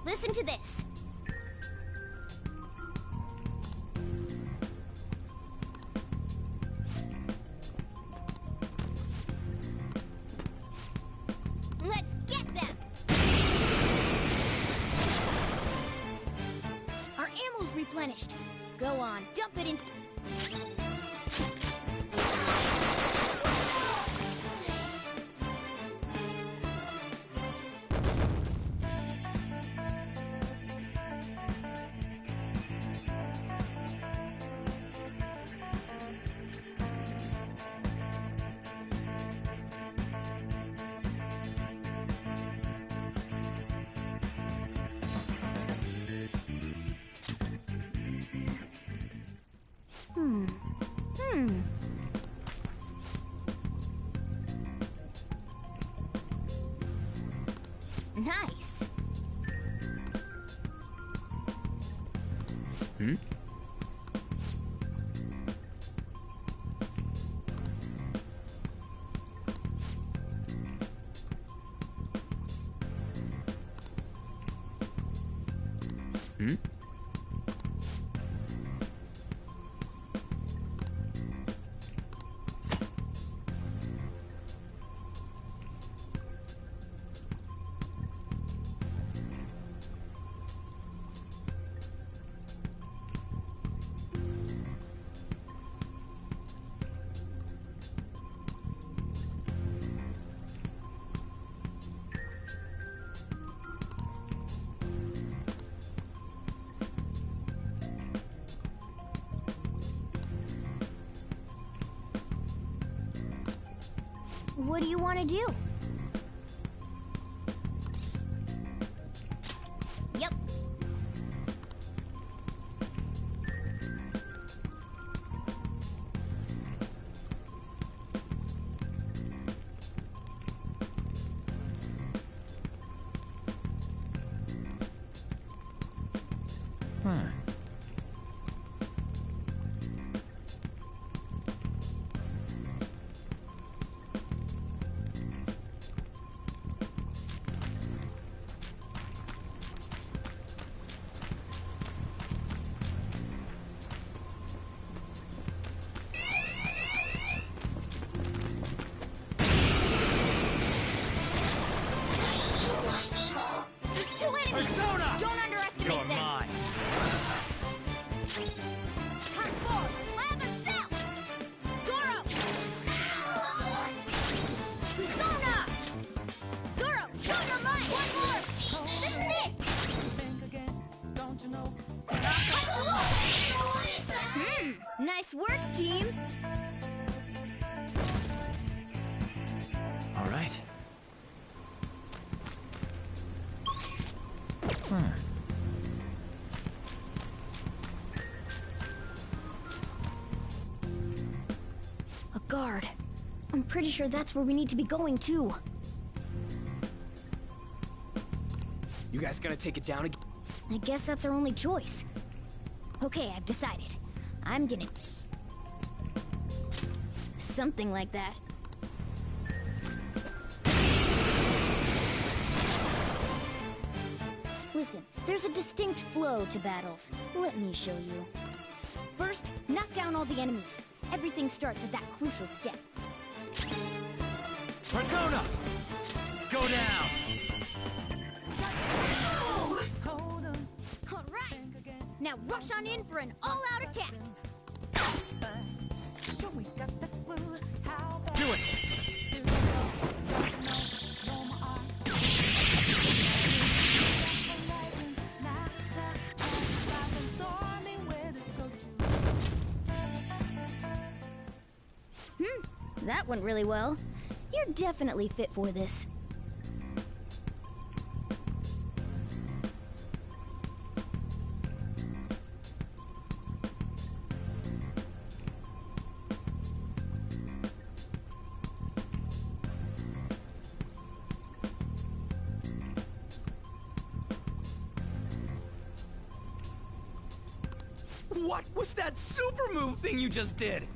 Listen to this. Let's get them! Our ammo's replenished. Go on, dump it in. Nice. Hmm? Hmm? What do you want to do? Yep. Huh. There's two enemies! Persona! Don't underestimate You're them! mine. Hot forward! My other self! Zoro! Persona! Zoro, show your might! One more! This is it! Nice work, team! All right. Huh. A guard. I'm pretty sure that's where we need to be going, too. You guys gonna take it down again? I guess that's our only choice. Okay, I've decided. I'm gonna... something like that. Listen, there's a distinct flow to battles. Let me show you. First, knock down all the enemies. Everything starts at that crucial step. Persona! Go down! All right! Now rush on in for an all-out attack! Do it! That went really well. You're definitely fit for this. What was that super move thing you just did?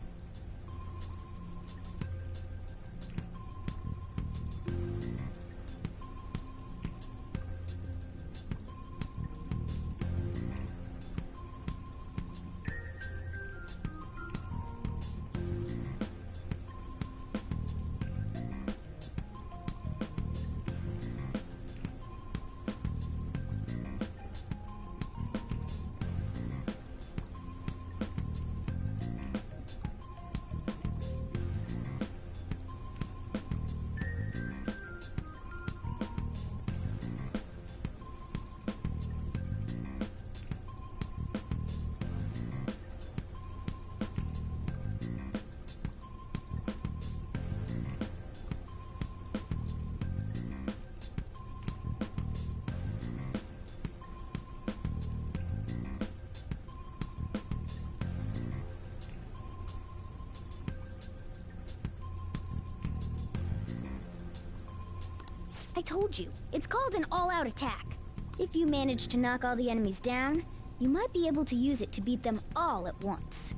I told you, it's called an all-out attack. If you manage to knock all the enemies down, you might be able to use it to beat them all at once.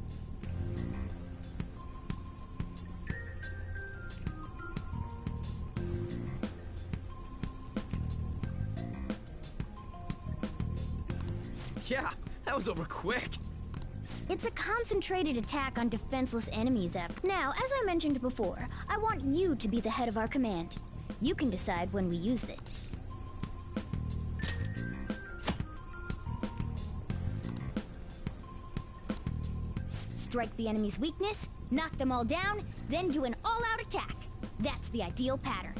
Yeah, that was over quick. It's a concentrated attack on defenseless enemies after. Now, as I mentioned before, I want you to be the head of our command. You can decide when we use this. Strike the enemy's weakness, knock them all down, then do an all-out attack. That's the ideal pattern.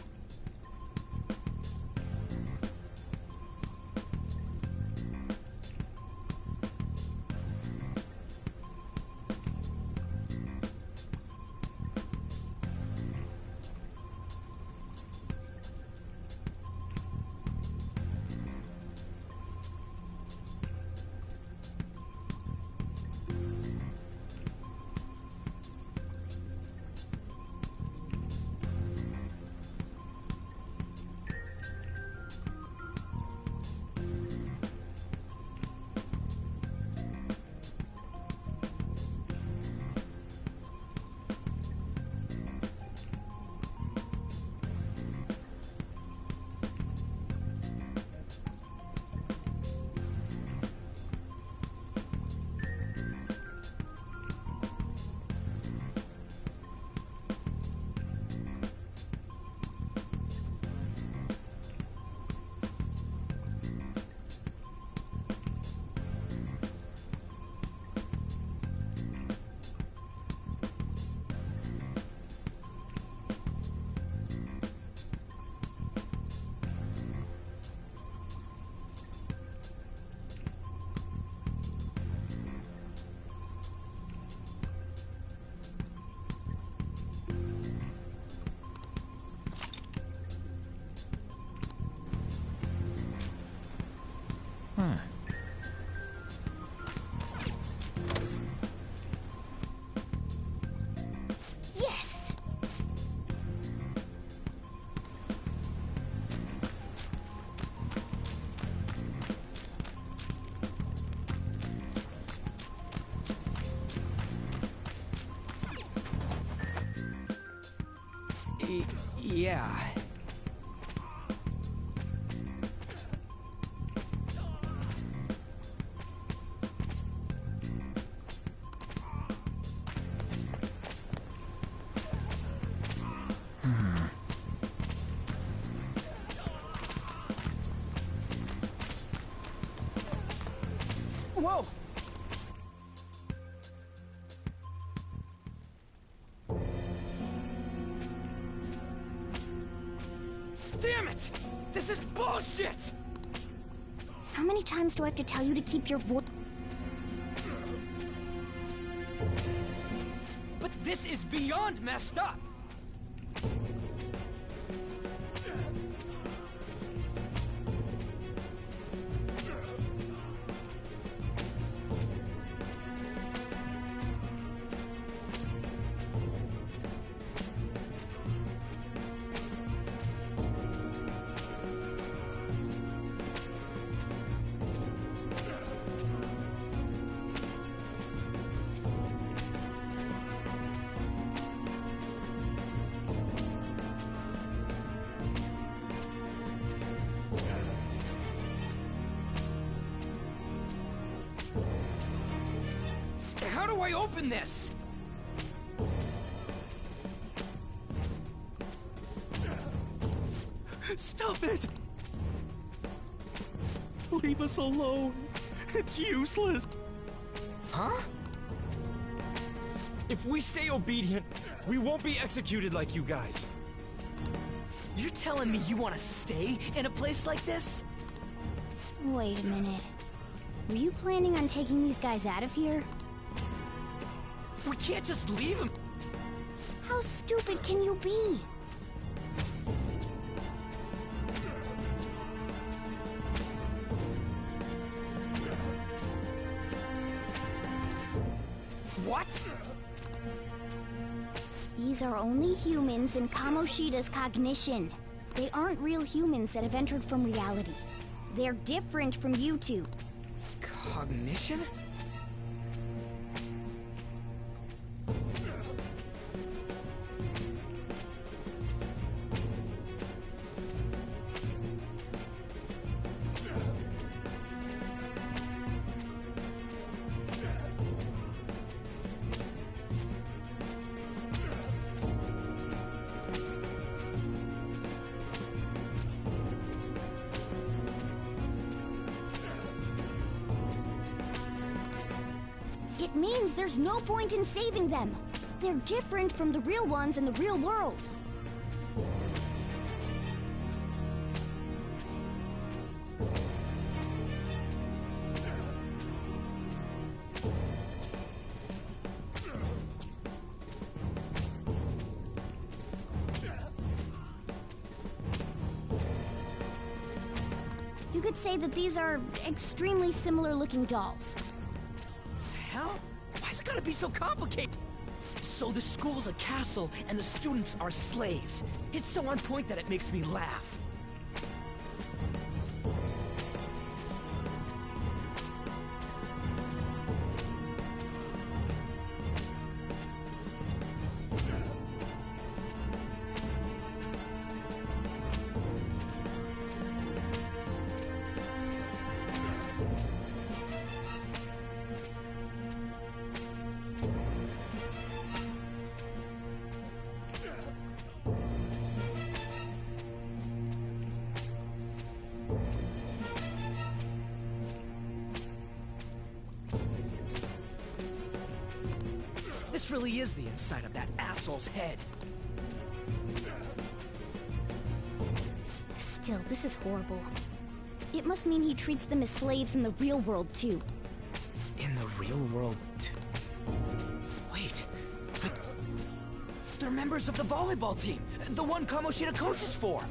Yes! Yeah. Whoa! Damn it! This is bullshit! How many times do I have to tell you to keep your voice? But this is beyond messed up! How do I open this? Stop it! Leave us alone. It's useless. Huh? If we stay obedient, we won't be executed like you guys. You're telling me you want to stay in a place like this? Wait a minute. Were you planning on taking these guys out of here? We can't just leave him. How stupid can you be? What? These are only humans in Kamoshida's cognition. They aren't real humans that have entered from reality. They're different from you two. Cognition? It means there's no point in saving them. They're different from the real ones in the real world. You could say that these are extremely similar looking dolls. Hell? Why's it gotta be so complicated? So the school's a castle and the students are slaves. It's so on point that it makes me laugh. This really is the inside of that asshole's head. Still, this is horrible. It must mean he treats them as slaves in the real world, too. In the real world, wait. They're members of the volleyball team, the one Kamoshida coaches for.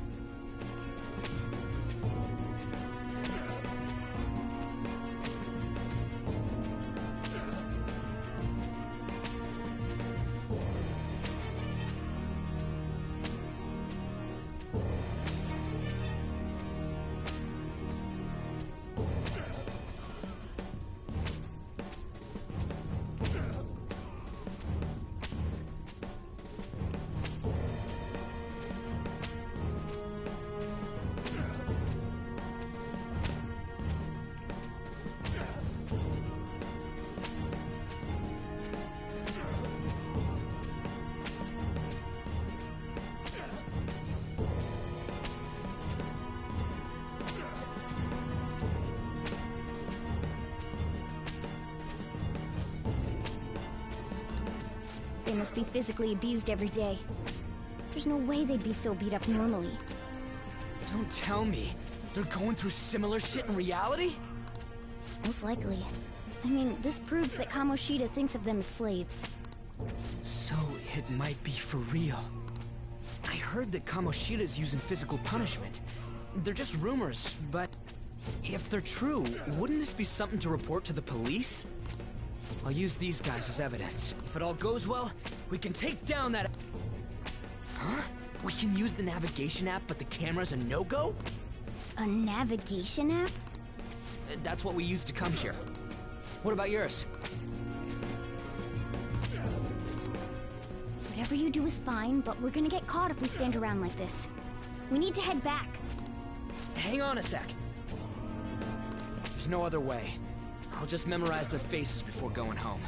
They must be physically abused every day. There's no way they'd be so beat up normally. Don't tell me. They're going through similar shit in reality? Most likely. I mean, this proves that Kamoshida thinks of them as slaves. So it might be for real. I heard that Kamoshida's using physical punishment. They're just rumors, but if they're true, wouldn't this be something to report to the police? I'll use these guys as evidence. If it all goes well, we can take down that... Huh? We can use the navigation app, but the camera's a no-go? A navigation app? That's what we used to come here. What about yours? Whatever you do is fine, but we're gonna get caught if we stand around like this. We need to head back. Hang on a sec. There's no other way. I'll just memorize their faces before going home.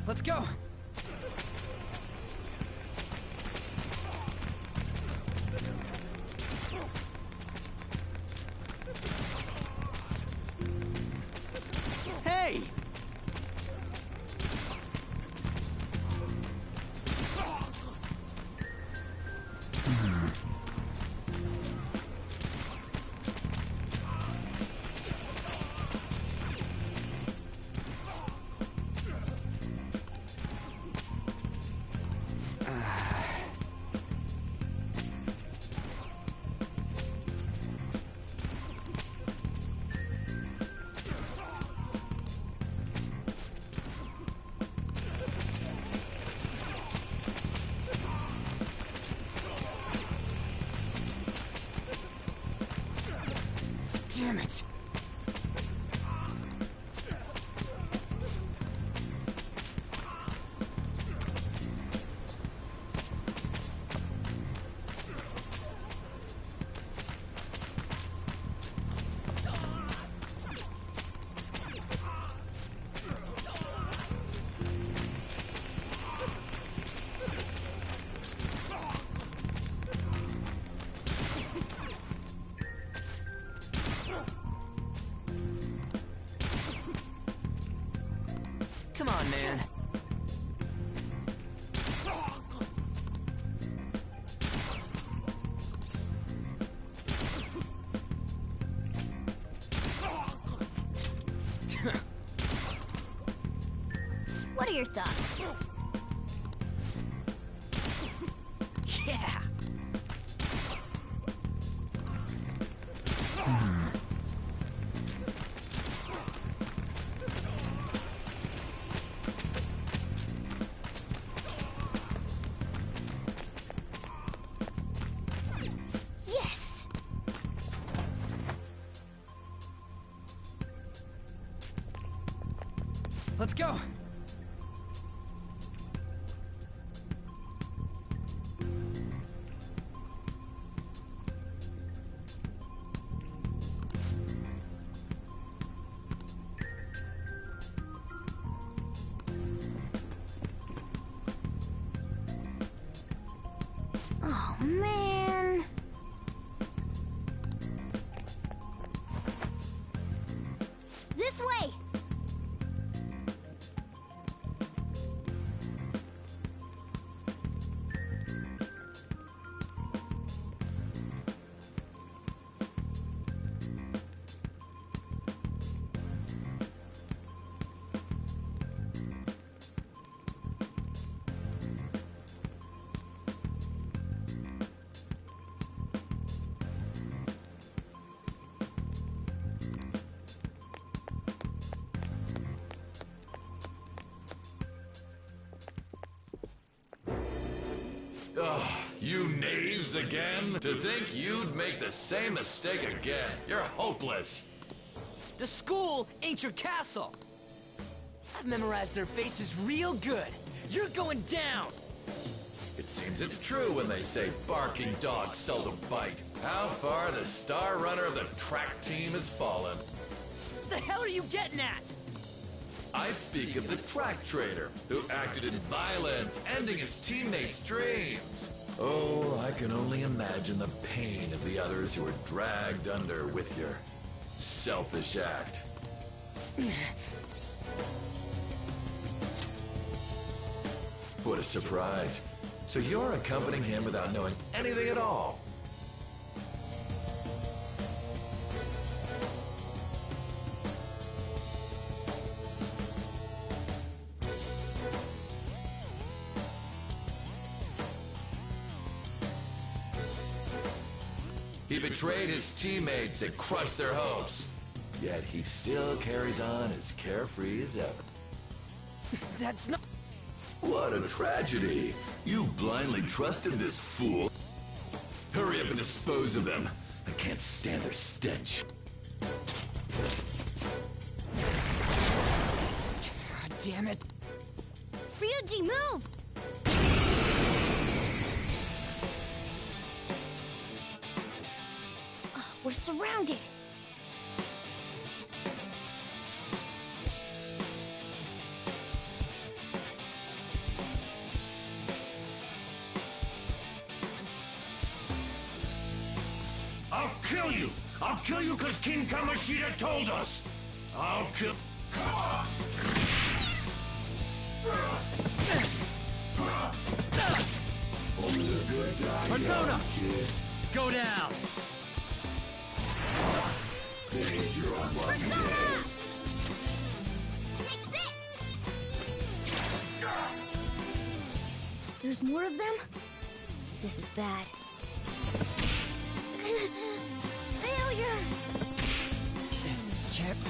Let's go! Hey! man. What are your thoughts? Yeah. Yes! Let's go. Oh, man. This way! Ugh, you knaves again? To think you'd make the same mistake again. You're hopeless. The school ain't your castle. I've memorized their faces real good. You're going down. It seems it's true when they say barking dogs seldom bite. How far the star runner of the track team has fallen. What the hell are you getting at? I speak of the track trader, who acted in violence, ending his teammates' dreams. Oh, I can only imagine the pain of the others who were dragged under with your selfish act. What a surprise. So you're accompanying him without knowing anything at all? He betrayed his teammates and crushed their hopes. Yet he still carries on as carefree as ever. That's not... What a tragedy. You blindly trusted this fool. Hurry up and dispose of them. I can't stand their stench. God damn it. Ryuji, move! We're surrounded! I'll kill you! I'll kill you because King Kamoshida told us! I'll kill... Persona! Go down! Persona! Take this! There's more of them? This is bad. Failure! Can't be.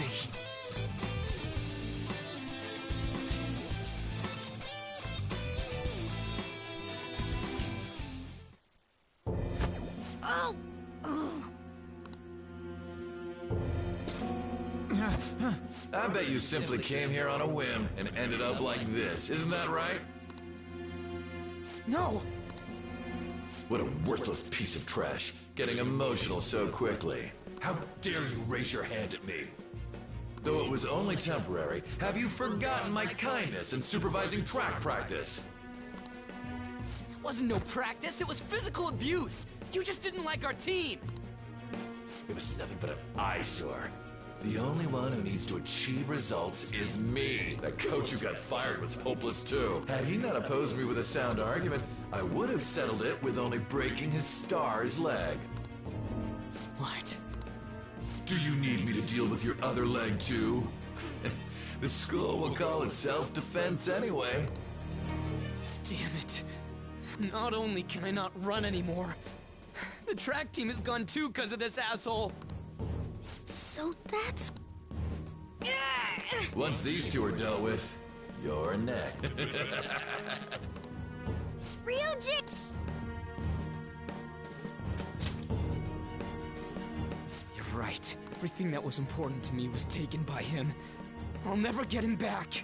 Oh! I bet you simply came here on a whim and ended up like this. Isn't that right? No! What a worthless piece of trash. Getting emotional so quickly. How dare you raise your hand at me? Though it was only temporary, have you forgotten my kindness in supervising track practice? It wasn't no practice, it was physical abuse! You just didn't like our team! It was nothing but an eyesore. The only one who needs to achieve results is me. That coach who got fired was hopeless too. Had he not opposed me with a sound argument, I would have settled it with only breaking his star's leg. What? Do you need me to deal with your other leg too? The school will call it self-defense anyway. Damn it. Not only can I not run anymore, the track team is gone too because of this asshole. So that's... Once these two are dealt with, you're next. Ryuji! You're right. Everything that was important to me was taken by him. I'll never get him back.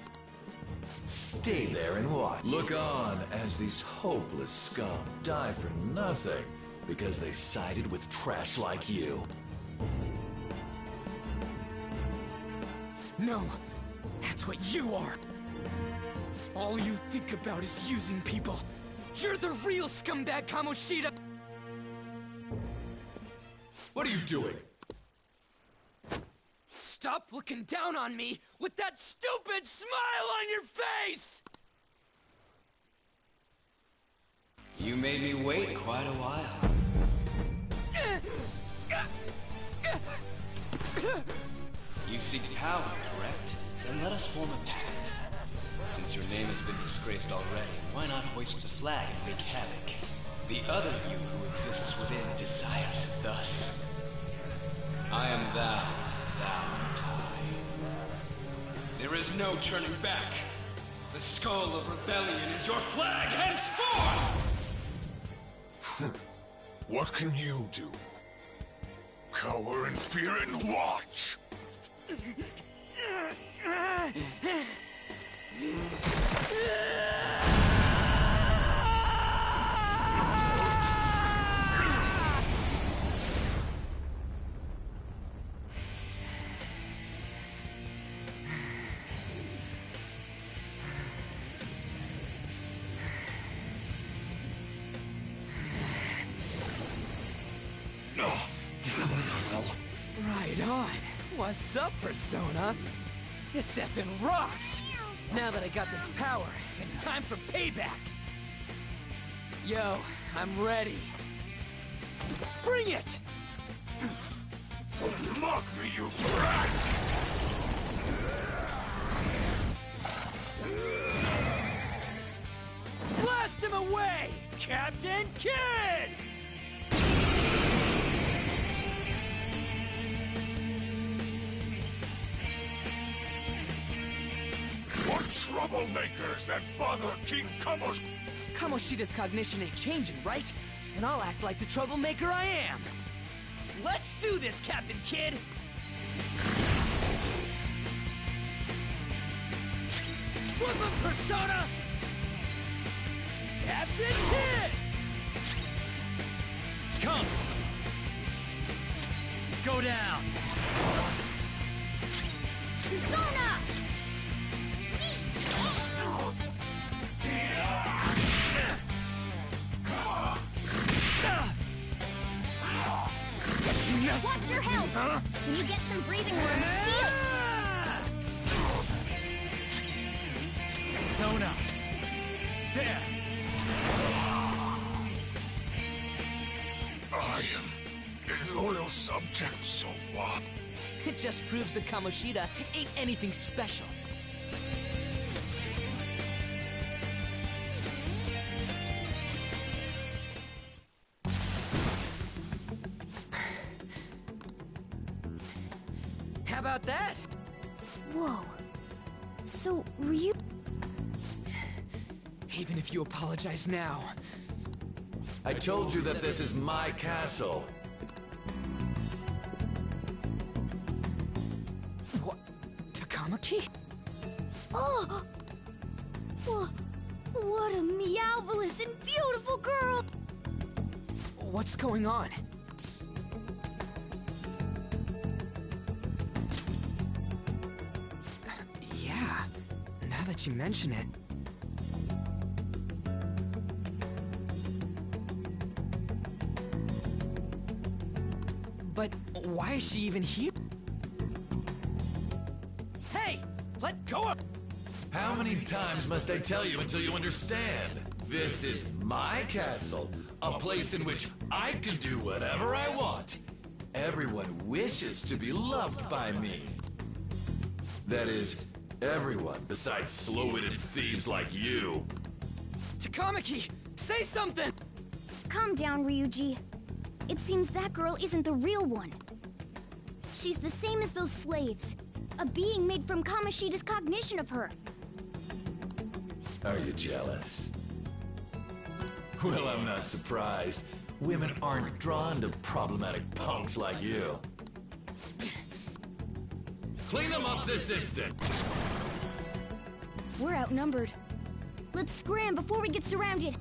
Stay there and watch. Look on as these hopeless scum die for nothing because they sided with trash like you. No, that's what you are. All you think about is using people. You're the real scumbag, Kamoshida! What are you doing? Stop looking down on me with that stupid smile on your face! You made me wait quite a while. You seek power, correct? Then let us form a pact. Since your name has been disgraced already, why not hoist the flag and wreak havoc? The other you who exists within desires it thus. I am thou, thou and I. There is no turning back. The skull of rebellion is your flag henceforth! What can you do? Cower in fear and watch! Right on. What's up, Persona? This effing rocks! Now that I got this power, it's time for payback! Yo, I'm ready. Bring it! Mock me, you brat! Blast him away, Captain Kidd! What troublemakers that bother King Kamoshida? Kamoshida's cognition ain't changing, right? And I'll act like the troublemaker I am. Let's do this, Captain Kidd! Flip him, Persona! Captain Kidd! Come! Go down! Persona! Watch your health! When you get some breathing room, heal! Persona! There! I am a loyal subject, so what? It just proves that Kamoshida ain't anything special. How about that? Whoa. So, Ryu... Even if you apologize now, I told you that this is my castle. what? Takamaki? Oh! What a meowvelous and beautiful girl! What's going on? Yeah, now that you mention it. But why is she even here? How many times must I tell you until you understand? This is my castle, a place in which I can do whatever I want. Everyone wishes to be loved by me. That is, everyone besides slow-witted thieves like you. Takamaki, say something! Calm down, Ryuji. It seems that girl isn't the real one. She's the same as those slaves. A being made from Kamoshida's cognition of her. Are you jealous? Well, I'm not surprised. Women aren't drawn to problematic punks like you. Clean them up this instant! We're outnumbered. Let's scram before we get surrounded.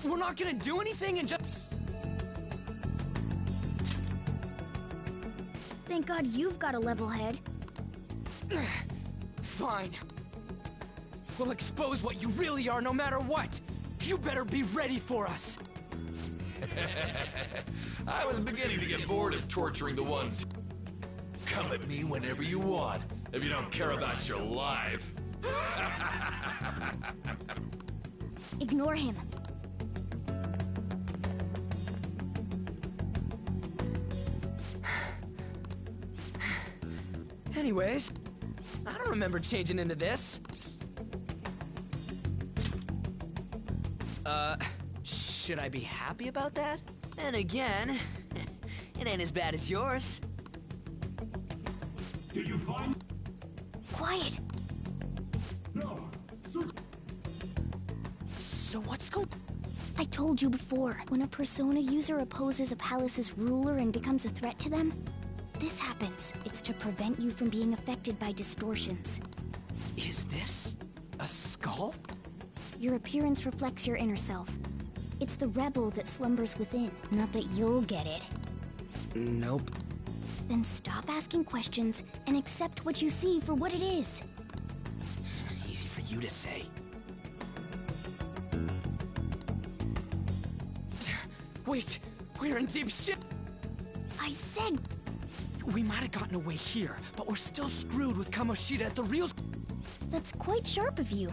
We're not gonna do anything and just... Thank God you've got a level head. Fine. We'll expose what you really are no matter what. You better be ready for us. I was beginning to get bored of torturing the ones. Come at me whenever you want, if you don't care about your life. Ignore him. Anyways, I don't remember changing into this. Should I be happy about that? And again, it ain't as bad as yours. Did you find? Quiet. No. So what's going... I told you before, when a Persona user opposes a palace's ruler and becomes a threat to them, this happens. It's to prevent you from being affected by distortions. Is this a skull? Your appearance reflects your inner self. It's the rebel that slumbers within, not that you'll get it. Nope. Then stop asking questions and accept what you see for what it is. Easy for you to say. Wait, we're in deep shit. I said... We might have gotten away here, but we're still screwed with Kamoshida at the real... That's quite sharp of you.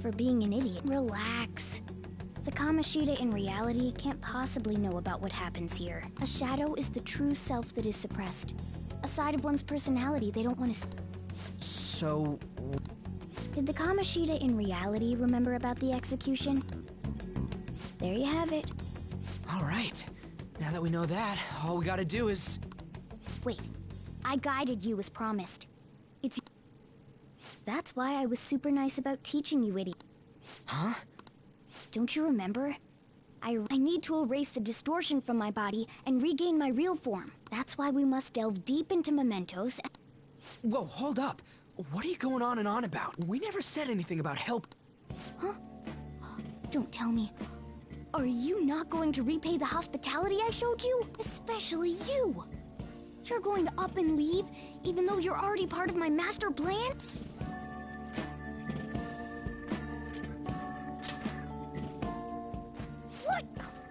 For being an idiot. Relax. The Kamoshida in reality can't possibly know about what happens here. A shadow is the true self that is suppressed. A side of one's personality they don't want to... So... Did the Kamoshida in reality remember about the execution? There you have it. All right. Now that we know that, all we gotta do is... Wait. I guided you as promised. It's... That's why I was super nice about teaching you, idiot. Huh? Don't you remember? I need to erase the distortion from my body and regain my real form. That's why we must delve deep into mementos. Whoa, hold up. What are you going on and on about? We never said anything about help. Huh? Don't tell me. Are you not going to repay the hospitality I showed you? Especially you! You're going to up and leave, even though you're already part of my master plan? What?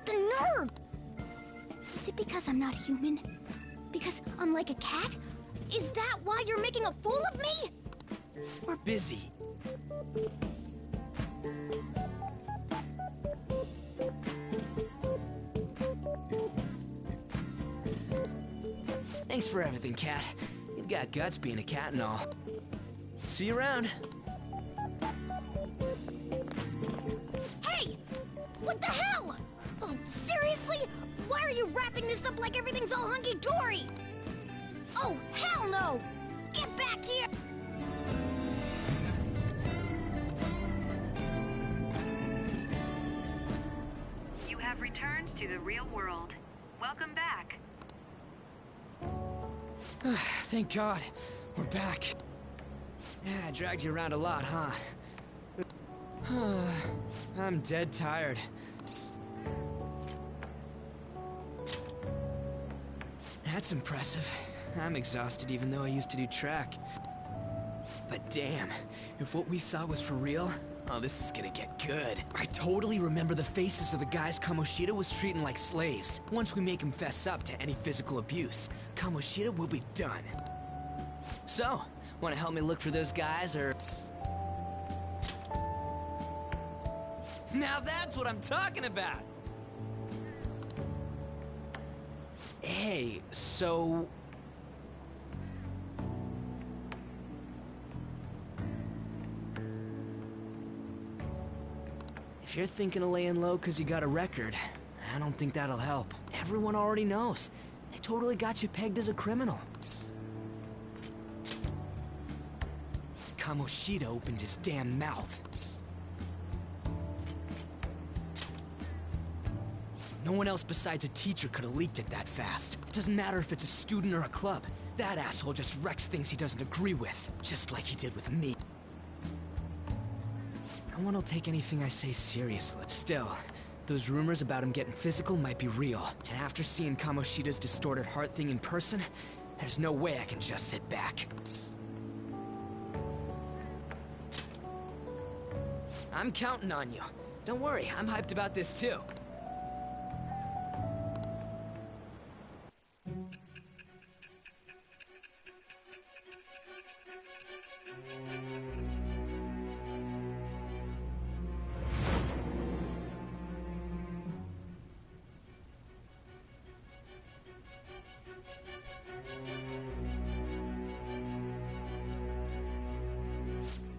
The nerve! Is it because I'm not human? Because I'm like a cat? Is that why you're making a fool of me? We're busy. Thanks for everything, Cat. You've got guts being a cat and all. See you around. Hey! What the hell? Oh, seriously? Why are you wrapping this up like everything's all hunky-dory? Oh, hell no! Get back here! You have returned to the real world. Welcome back. Thank God. We're back. Yeah, I dragged you around a lot, huh? I'm dead tired. That's impressive. I'm exhausted even though I used to do track. But damn, if what we saw was for real, oh, this is gonna get good. I totally remember the faces of the guys Kamoshida was treating like slaves. Once we make him fess up to any physical abuse, Kamoshida will be done. So, wanna help me look for those guys, or... Now that's what I'm talking about! Hey, so... if you're thinking of laying low because you got a record, I don't think that'll help. Everyone already knows. They totally got you pegged as a criminal. Kamoshida opened his damn mouth. No one else besides a teacher could have leaked it that fast. It doesn't matter if it's a student or a club. That asshole just wrecks things he doesn't agree with, just like he did with me. No one will take anything I say seriously. Still, those rumors about him getting physical might be real. And after seeing Kamoshida's distorted heart thing in person, there's no way I can just sit back. I'm counting on you. Don't worry, I'm hyped about this too.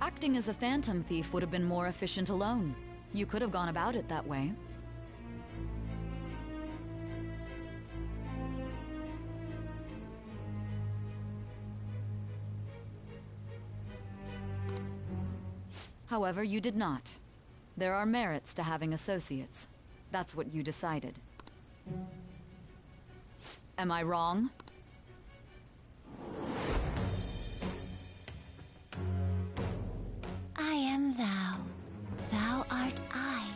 Acting as a phantom thief would have been more efficient alone. You could have gone about it that way. However, you did not. There are merits to having associates. That's what you decided. Am I wrong? I am thou. Thou art I.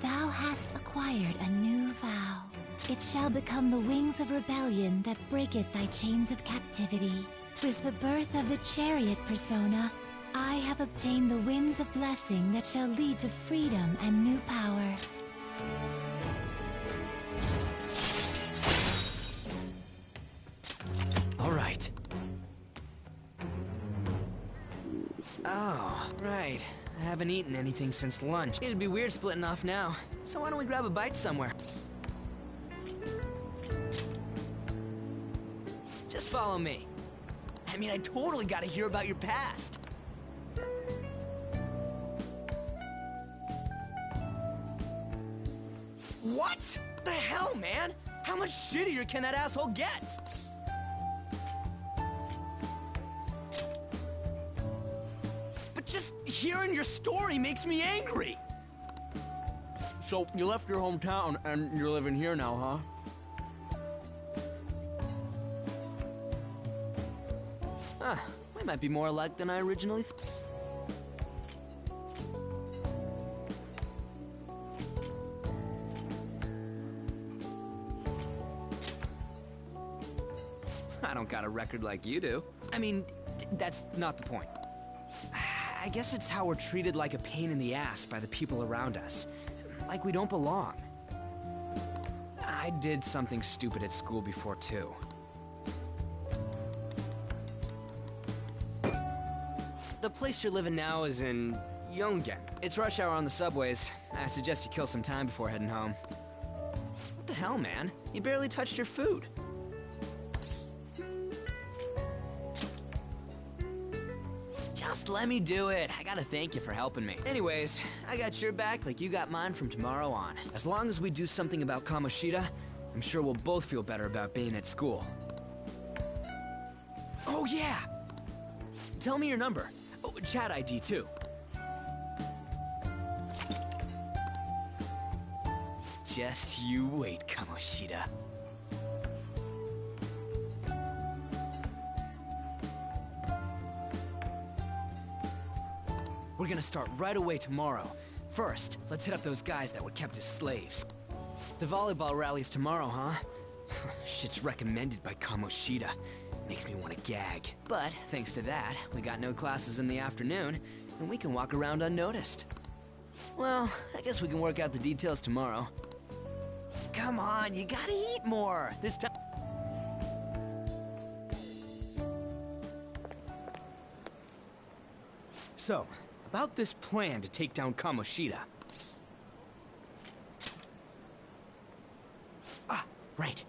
Thou hast acquired a new vow. It shall become the wings of rebellion that breaketh thy chains of captivity. With the birth of the chariot persona, I have obtained the winds of blessing that shall lead to freedom and new power. All right. Oh, right. I haven't eaten anything since lunch. It'd be weird splitting off now. So why don't we grab a bite somewhere? Just follow me. I mean, I totally gotta hear about your past. What? The hell, man? How much shittier can that asshole get? But just hearing your story makes me angry. So, you left your hometown and you're living here now, huh? Huh, we might be more alike than I originally thought. I don't got a record like you do. I mean, that's not the point. I guess it's how we're treated like a pain in the ass by the people around us. Like we don't belong. I did something stupid at school before, too. The place you're living now is in Yongen. It's rush hour on the subways. I suggest you kill some time before heading home. What the hell, man? You barely touched your food. Just let me do it. I gotta thank you for helping me. Anyways, I got your back like you got mine from tomorrow on. As long as we do something about Kamoshida, I'm sure we'll both feel better about being at school. Oh yeah! Tell me your number. Oh, chat ID too. Just you wait, Kamoshida. We're gonna start right away tomorrow. First, let's hit up those guys that were kept as slaves. The volleyball rally's tomorrow, huh? Shit's recommended by Kamoshida. Makes me want to gag. But, thanks to that, we got no classes in the afternoon, and we can walk around unnoticed. Well, I guess we can work out the details tomorrow. Come on, you gotta eat more! There's time. So, about this plan to take down Kamoshida. Right.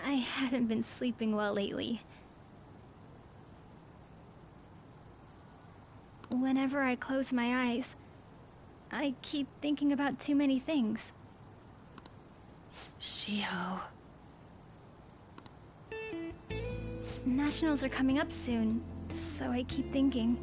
I haven't been sleeping well lately. Whenever I close my eyes, I keep thinking about too many things. Shiho. Nationals are coming up soon, so I keep thinking.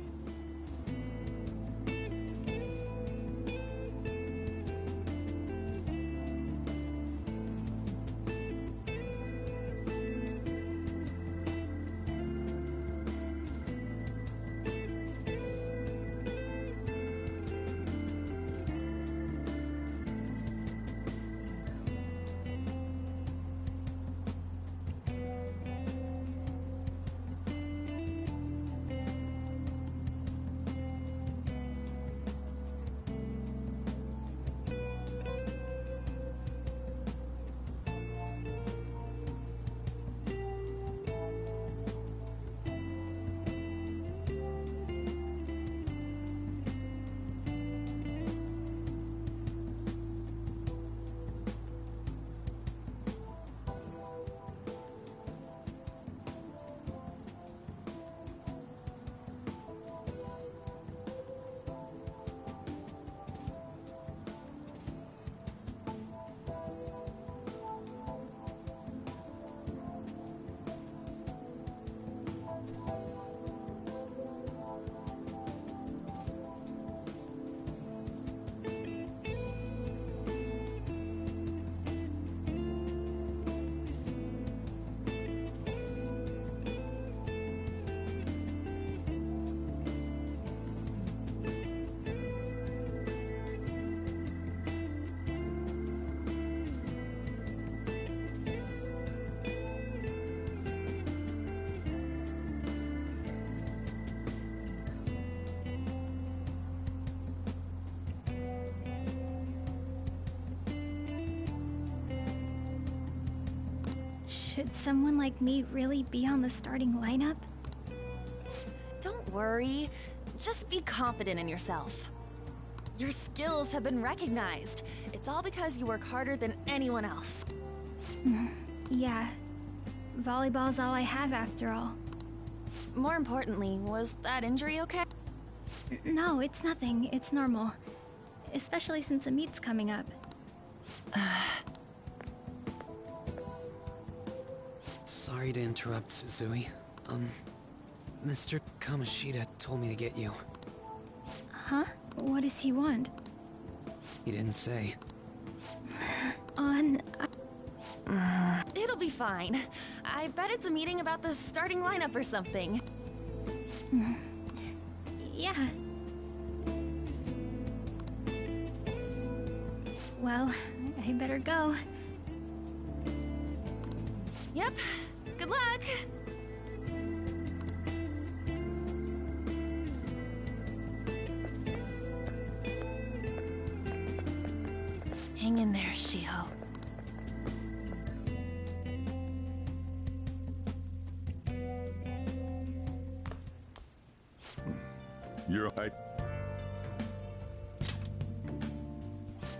Should someone like me really be on the starting lineup? Don't worry. Just be confident in yourself. Your skills have been recognized. It's all because you work harder than anyone else. Yeah. Volleyball's all I have after all. More importantly, was that injury okay? No, it's nothing. It's normal. Especially since a meet's coming up. Sorry to interrupt, Suzui. Mr. Kamoshida told me to get you. Huh? What does he want? He didn't say. It'll be fine. I bet it's a meeting about the starting lineup or something. Yeah. Well, I better go. Yep. Good luck! Hang in there, Shiho. You're right.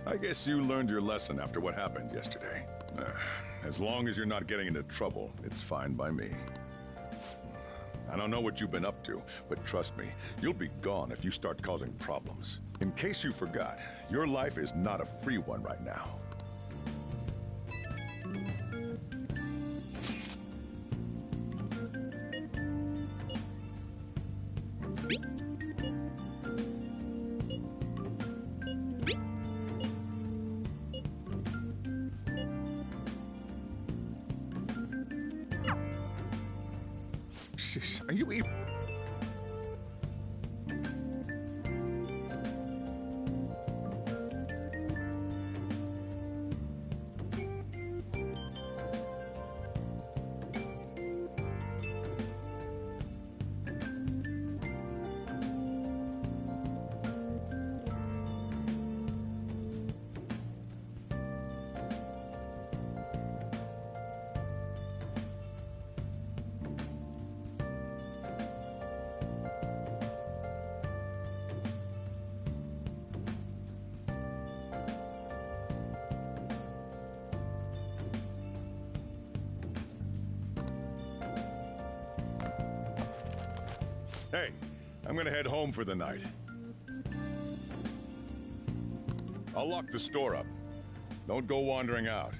I guess you learned your lesson after what happened yesterday. As long as you're not getting into trouble, it's fine by me. I don't know what you've been up to, but trust me, you'll be gone if you start causing problems. In case you forgot, your life is not a free one right now. Are you even... Hey, I'm gonna head home for the night. I'll lock the store up. Don't go wandering out.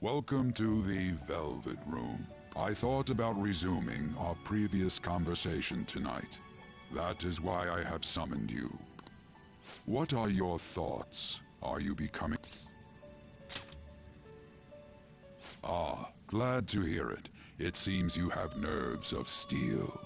Welcome to the Velvet Room. I thought about resuming our previous conversation tonight. That is why I have summoned you. What are your thoughts? Are you becoming... Ah, glad to hear it. It seems you have nerves of steel.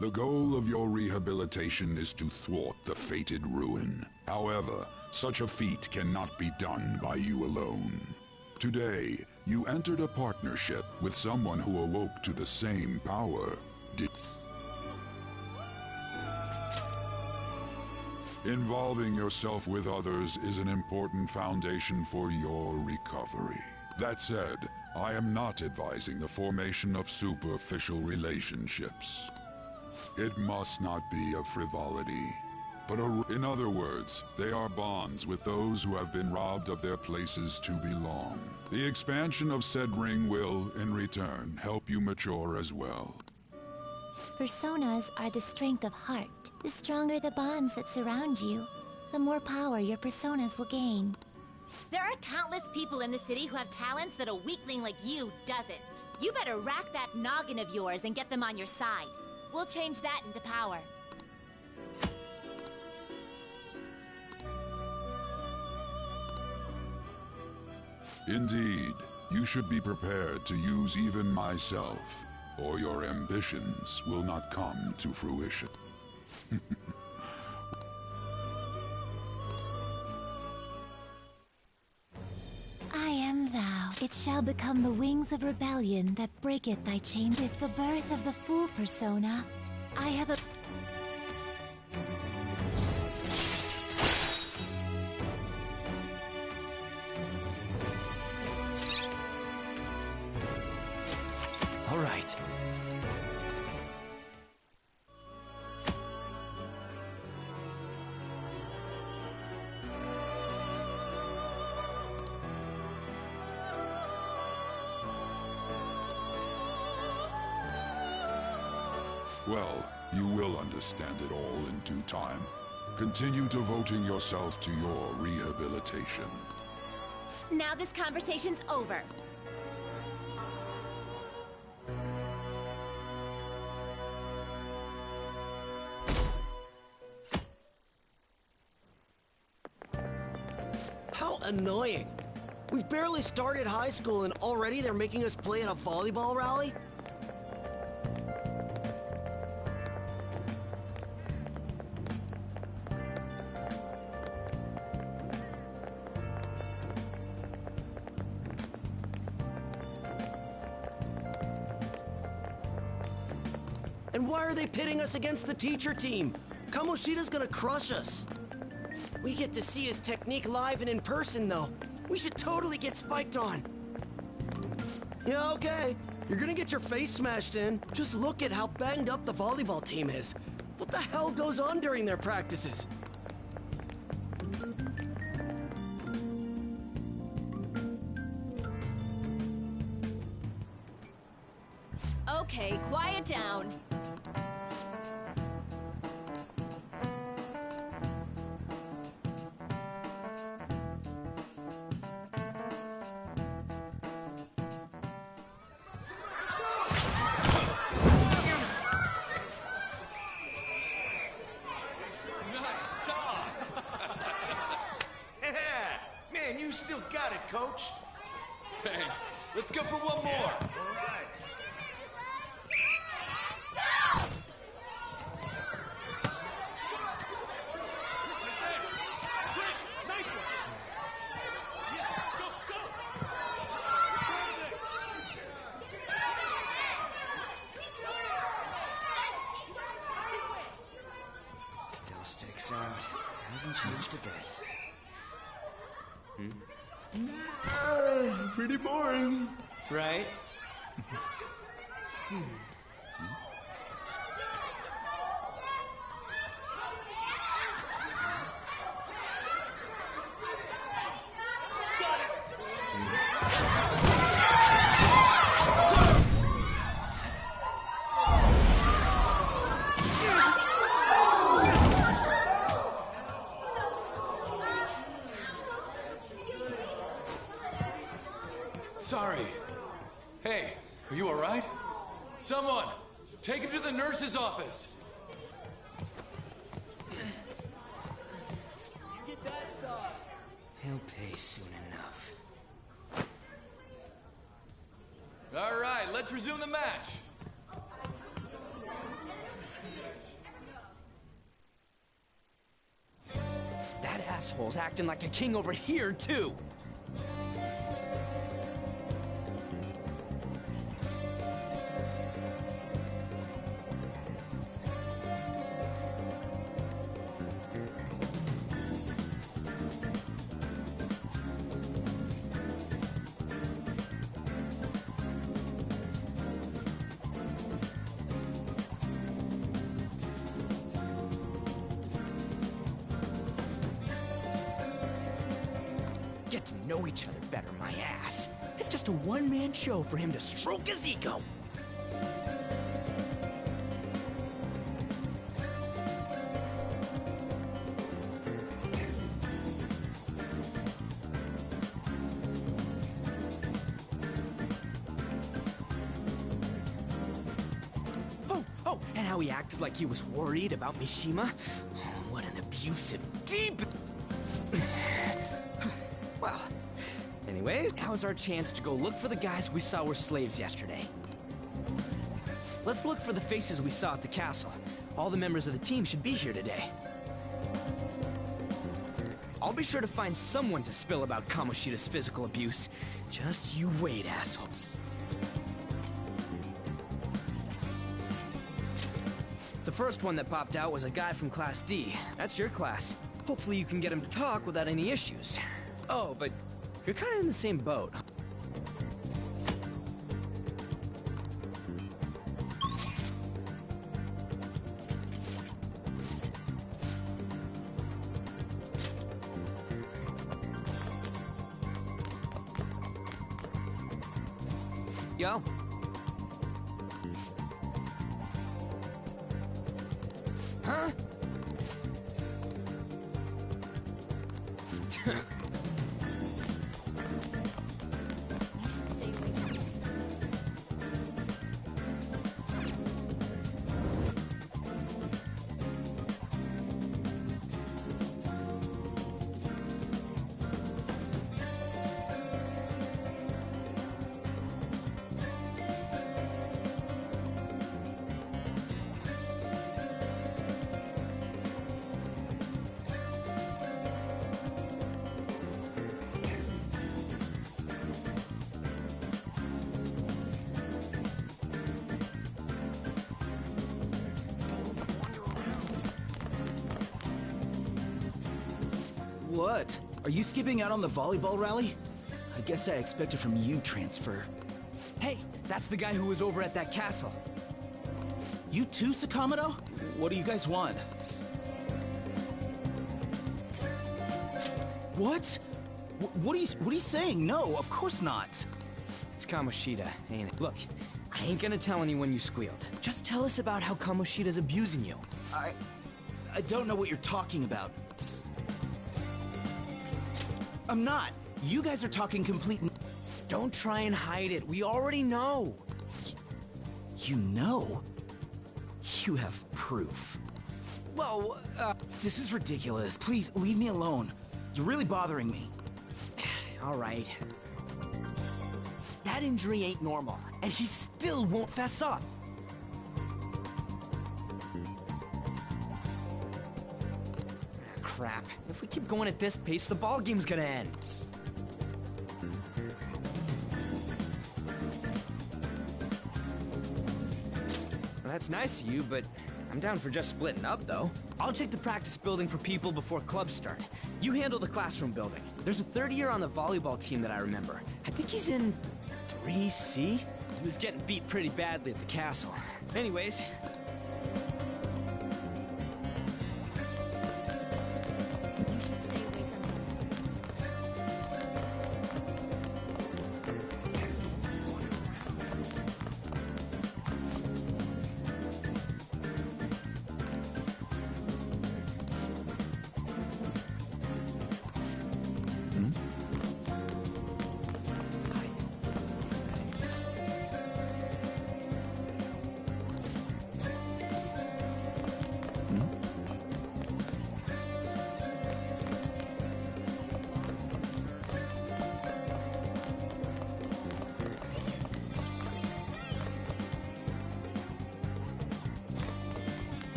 The goal of your rehabilitation is to thwart the fated ruin. However, such a feat cannot be done by you alone. Today, you entered a partnership with someone who awoke to the same power. Involving yourself with others is an important foundation for your recovery. That said, I am not advising the formation of superficial relationships. It must not be a frivolity, but in other words, they are bonds with those who have been robbed of their places to belong. The expansion of said ring will, in return, help you mature as well. Personas are the strength of heart. The stronger the bonds that surround you, the more power your personas will gain. There are countless people in the city who have talents that a weakling like you doesn't. You better rack that noggin of yours and get them on your side. We'll change that into power. Indeed, you should be prepared to use even myself, or your ambitions will not come to fruition. I am thou. It shall become the wings of rebellion that breaketh thy chain. With the birth of the Fool persona, I have a... All right. Well, you will understand it all in due time. Continue devoting yourself to your rehabilitation. Now this conversation's over. How annoying. We've barely started high school and already they're making us play at a volleyball rally? And why are they pitting us against the teacher team? Kamoshida's gonna crush us. We get to see his technique live and in person, though. We should totally get spiked on. Yeah, okay. You're gonna get your face smashed in. Just look at how banged up the volleyball team is. What the hell goes on during their practices? Okay, quiet down. Man, you still got it, coach. Thanks. Let's go for one more. All right. Still sticks out. Hasn't changed a bit. Pretty boring. Right? right? Someone, take him to the nurse's office. Get that side. He'll pay soon enough. All right, let's resume the match. That asshole's acting like a king over here, too. Get to know each other better, my ass. It's just a one-man show for him to stroke his ego. Oh, and how he acted like he was worried about Mishima. Oh, what an abusive, deep... Well, anyways, now's our chance to go look for the guys we saw were slaves yesterday. Let's look for the faces we saw at the castle. All the members of the team should be here today. I'll be sure to find someone to spill about Kamoshida's physical abuse. Just you wait, asshole. The first one that popped out was a guy from Class D. That's your class. Hopefully you can get him to talk without any issues. Oh, but you're kind of in the same boat. Yo. Huh? What? Are you skipping out on the volleyball rally? I guess I expected from you, Transfer. Hey, that's the guy who was over at that castle. You too, Sakamoto? What do you guys want? What? What are you saying? No, of course not. It's Kamoshida, ain't it? Look, I ain't gonna tell anyone you squealed. Just tell us about how Kamoshida's abusing you. I don't know what you're talking about. I'm not. You guys are talking complete... Don't try and hide it. We already know. You know? You have proof. Well, This is ridiculous. Please, leave me alone. You're really bothering me. All right. That injury ain't normal, and he still won't fess up. Crap. If we keep going at this pace, the ball game's gonna end. Well, that's nice of you, but I'm down for just splitting up, though. I'll check the practice building for people before clubs start. You handle the classroom building. There's a third year on the volleyball team that I remember. I think he's in 3C? He was getting beat pretty badly at the castle. Anyways...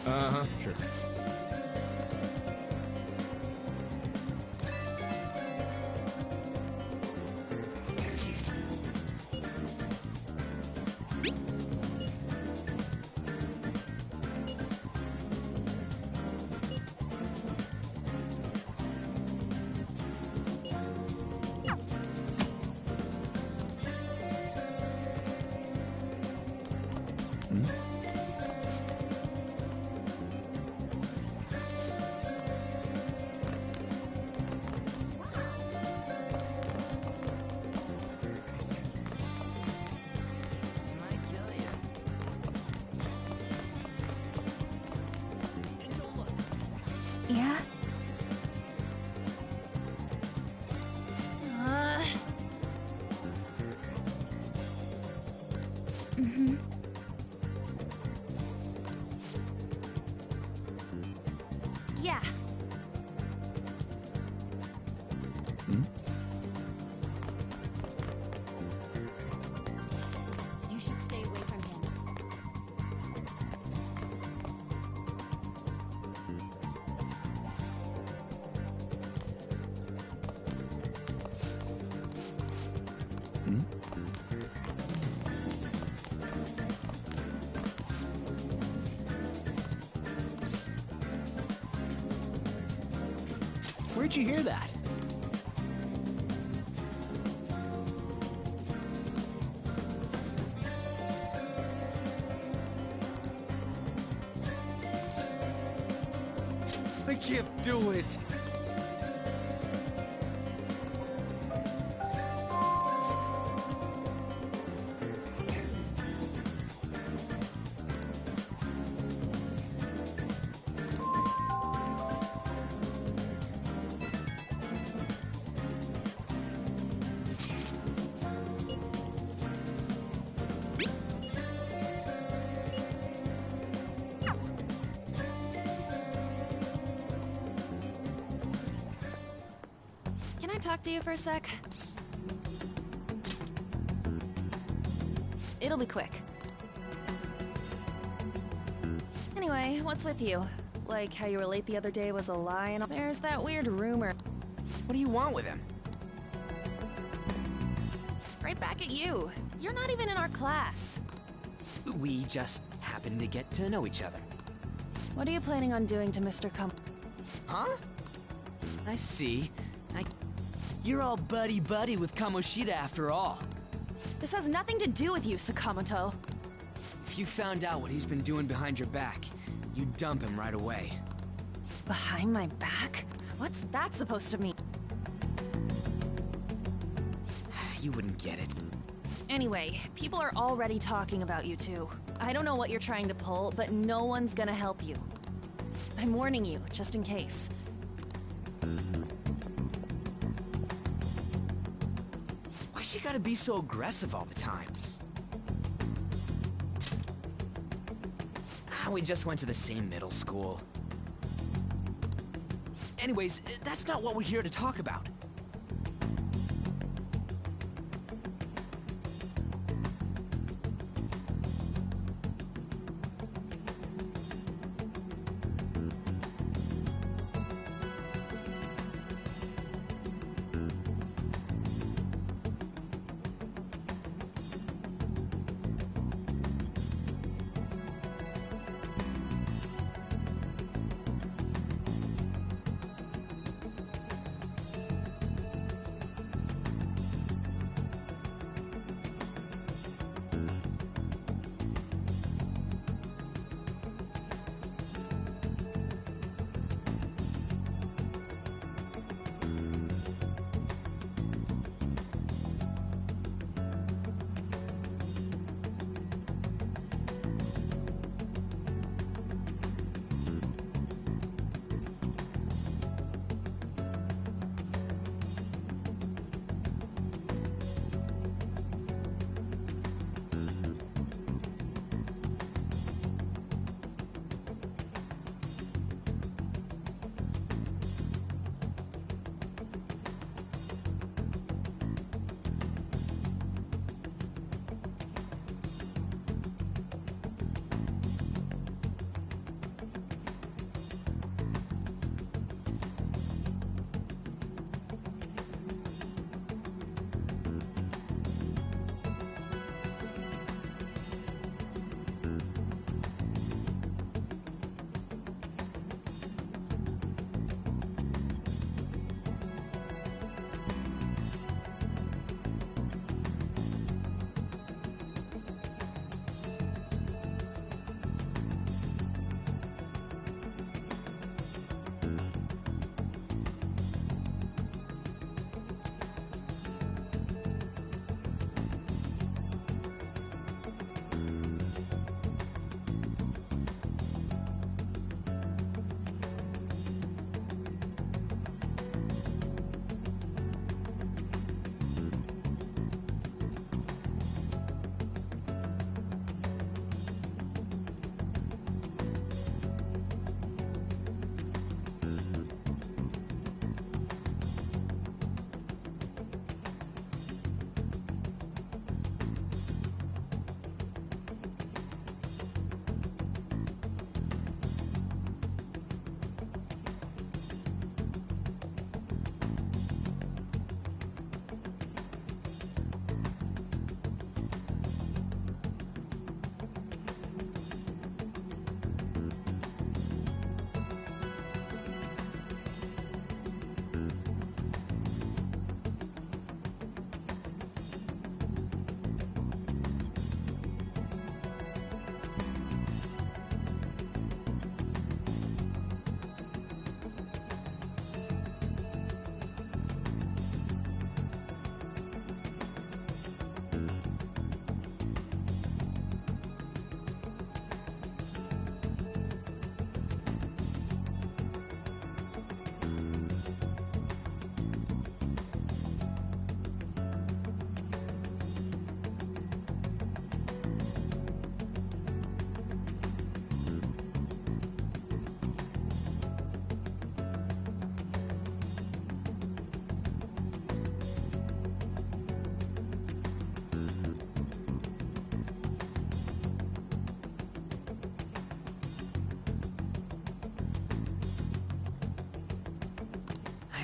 Uh-huh, sure. Yeah? Mm-hmm. Yeah. You should stay away from him. Where'd you hear that? I can't do it. Can I talk to you for a sec? It'll be quick. Anyway, what's with you? Like how you were late the other day was a lie and there's that weird rumor. What do you want with him? Right back at you. You're not even in our class. We just happen to get to know each other. What are you planning on doing to Mr. Huh? I see. You're all buddy-buddy with Kamoshida after all. This has nothing to do with you, Sakamoto. If you found out what he's been doing behind your back, you'd dump him right away. Behind my back? What's that supposed to mean? You wouldn't get it. Anyway, people are already talking about you two. I don't know what you're trying to pull, but no one's gonna help you. I'm warning you, just in case. Why's she gotta be so aggressive all the time? We just went to the same middle school. Anyways, that's not what we're here to talk about.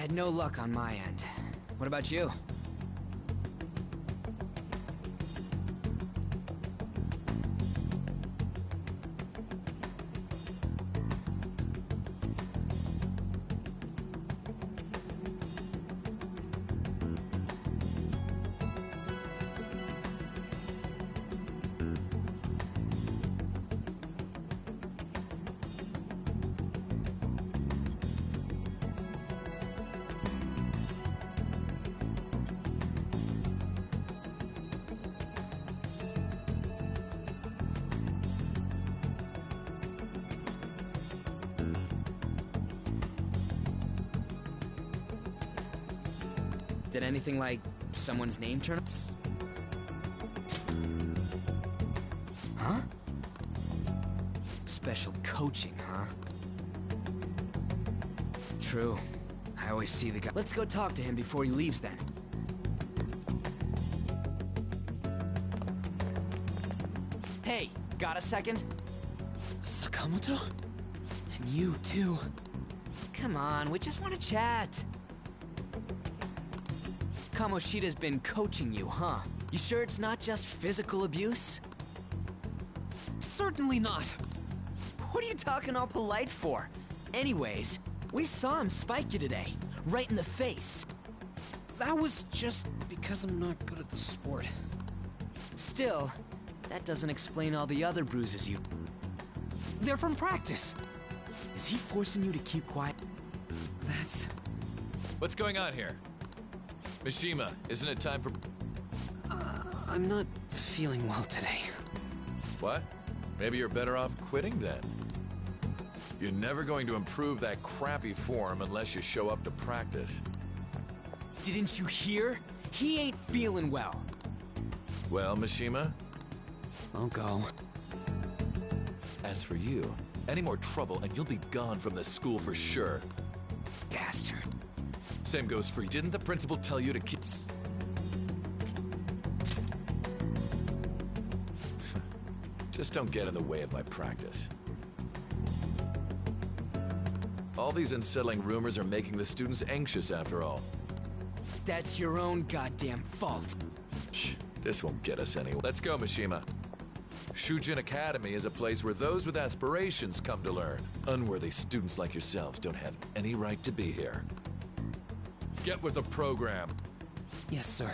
Had no luck on my end. What about you? Did anything like someone's name turn up? Huh? Special coaching, huh? True. I always see the guy. Let's go talk to him before he leaves then. Hey, got a second? Sakamoto? And you too. Come on, we just want to chat. Kamoshida's been coaching you, huh? You sure it's not just physical abuse? Certainly not. What are you talking all polite for? Anyways, we saw him spike you today, right in the face. That was just because I'm not good at the sport. Still, that doesn't explain all the other bruises you... They're from practice. Is he forcing you to keep quiet? That's... What's going on here? Mishima, isn't it time for... I'm not feeling well today. What? Maybe you're better off quitting then. You're never going to improve that crappy form unless you show up to practice. Didn't you hear? He ain't feeling well. Well, Mishima? I'll go. As for you, any more trouble and you'll be gone from this school for sure. Bastard. Same goes for you. Didn't the principal tell you to keep... Just don't get in the way of my practice. All these unsettling rumors are making the students anxious after all. That's your own goddamn fault. This won't get us anywhere. Let's go, Mishima. Shujin Academy is a place where those with aspirations come to learn. Unworthy students like yourselves don't have any right to be here. Get with the program. Yes, sir.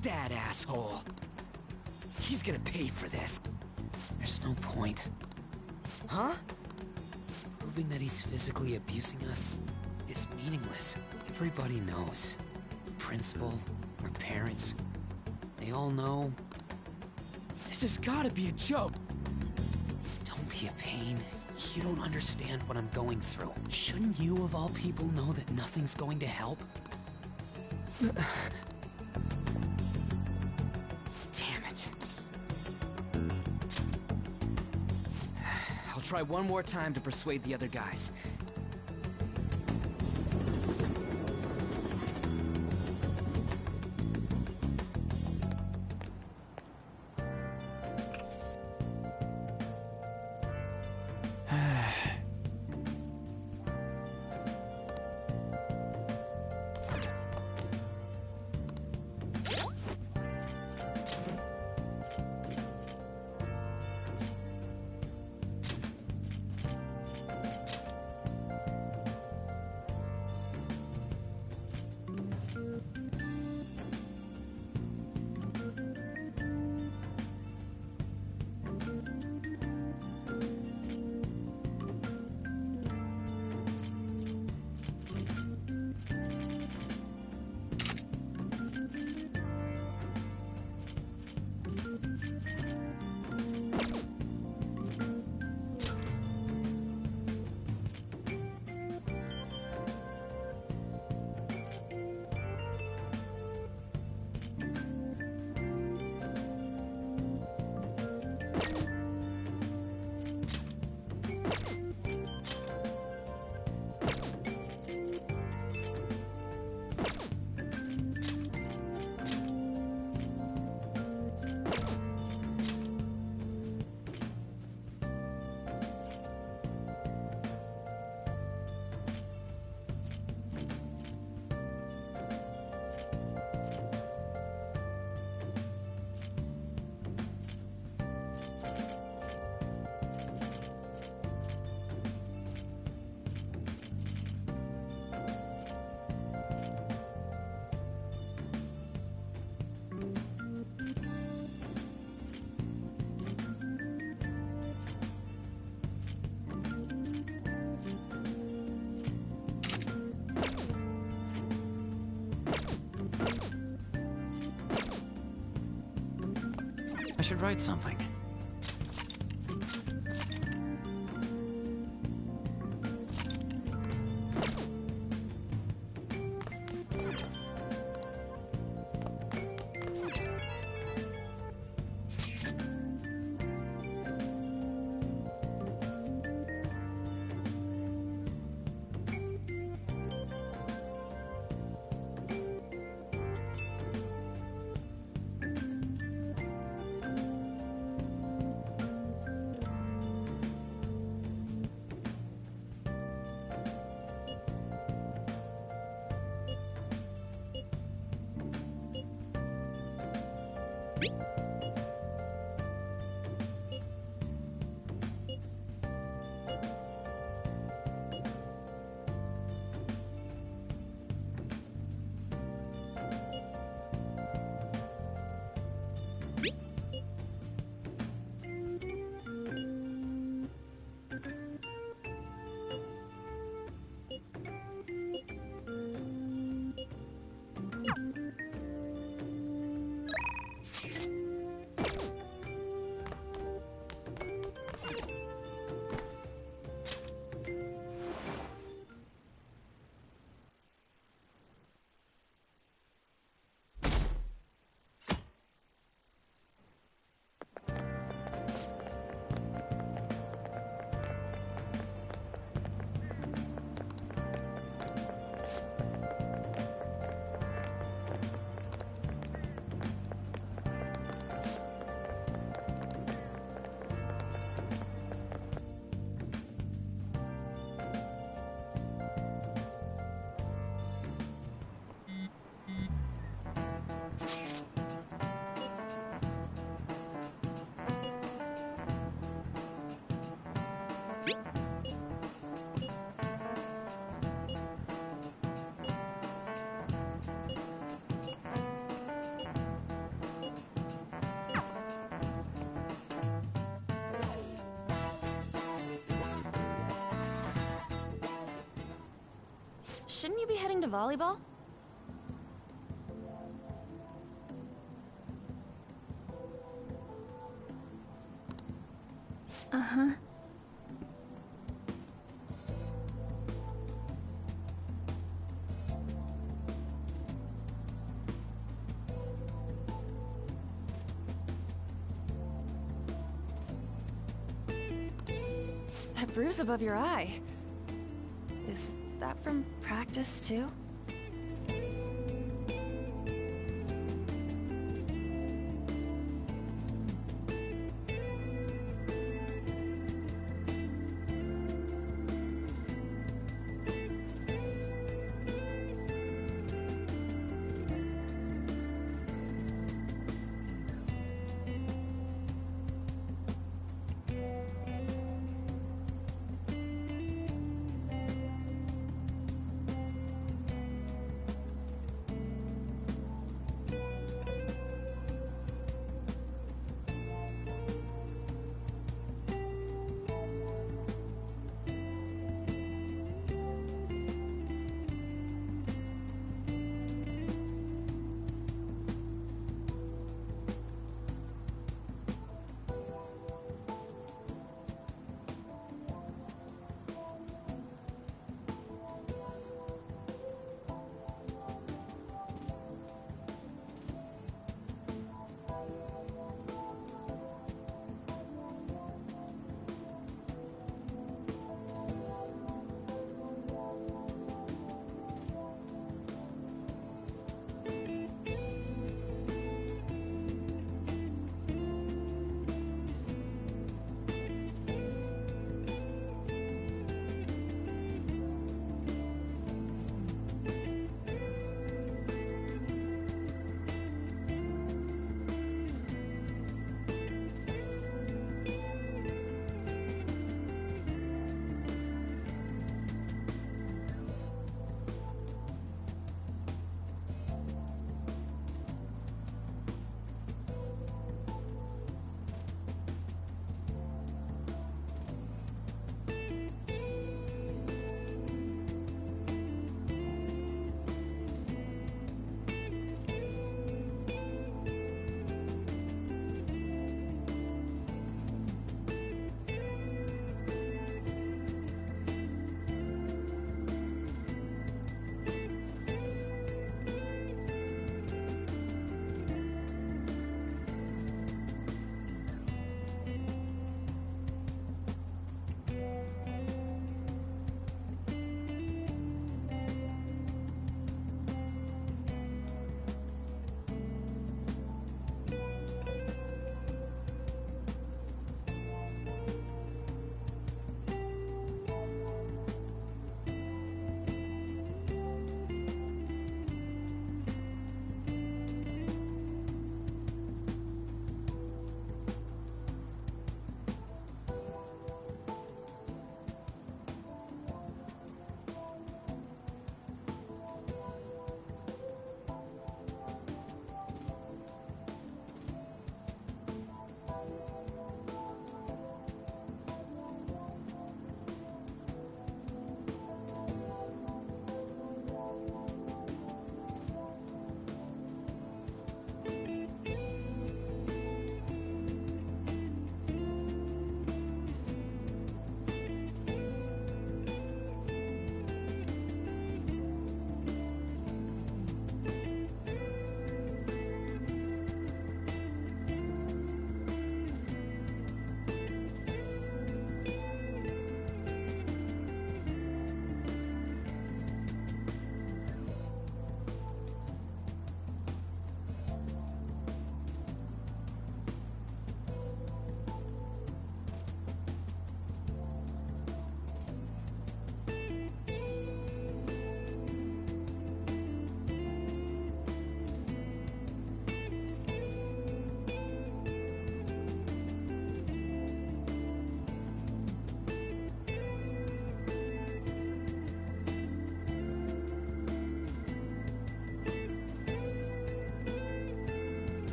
That asshole. He's gonna pay for this. There's no point. Huh? Proving that he's physically abusing us is meaningless. Everybody knows. The principal, our parents, they all know. This has gotta be a joke. Don't be a pain. You don't understand what I'm going through. Shouldn't you, of all people, know that nothing's going to help? Damn it. I'll try one more time to persuade the other guys. I should write something. Shouldn't you be heading to volleyball? Uh-huh. That bruise above your eye. Is that from practice, too?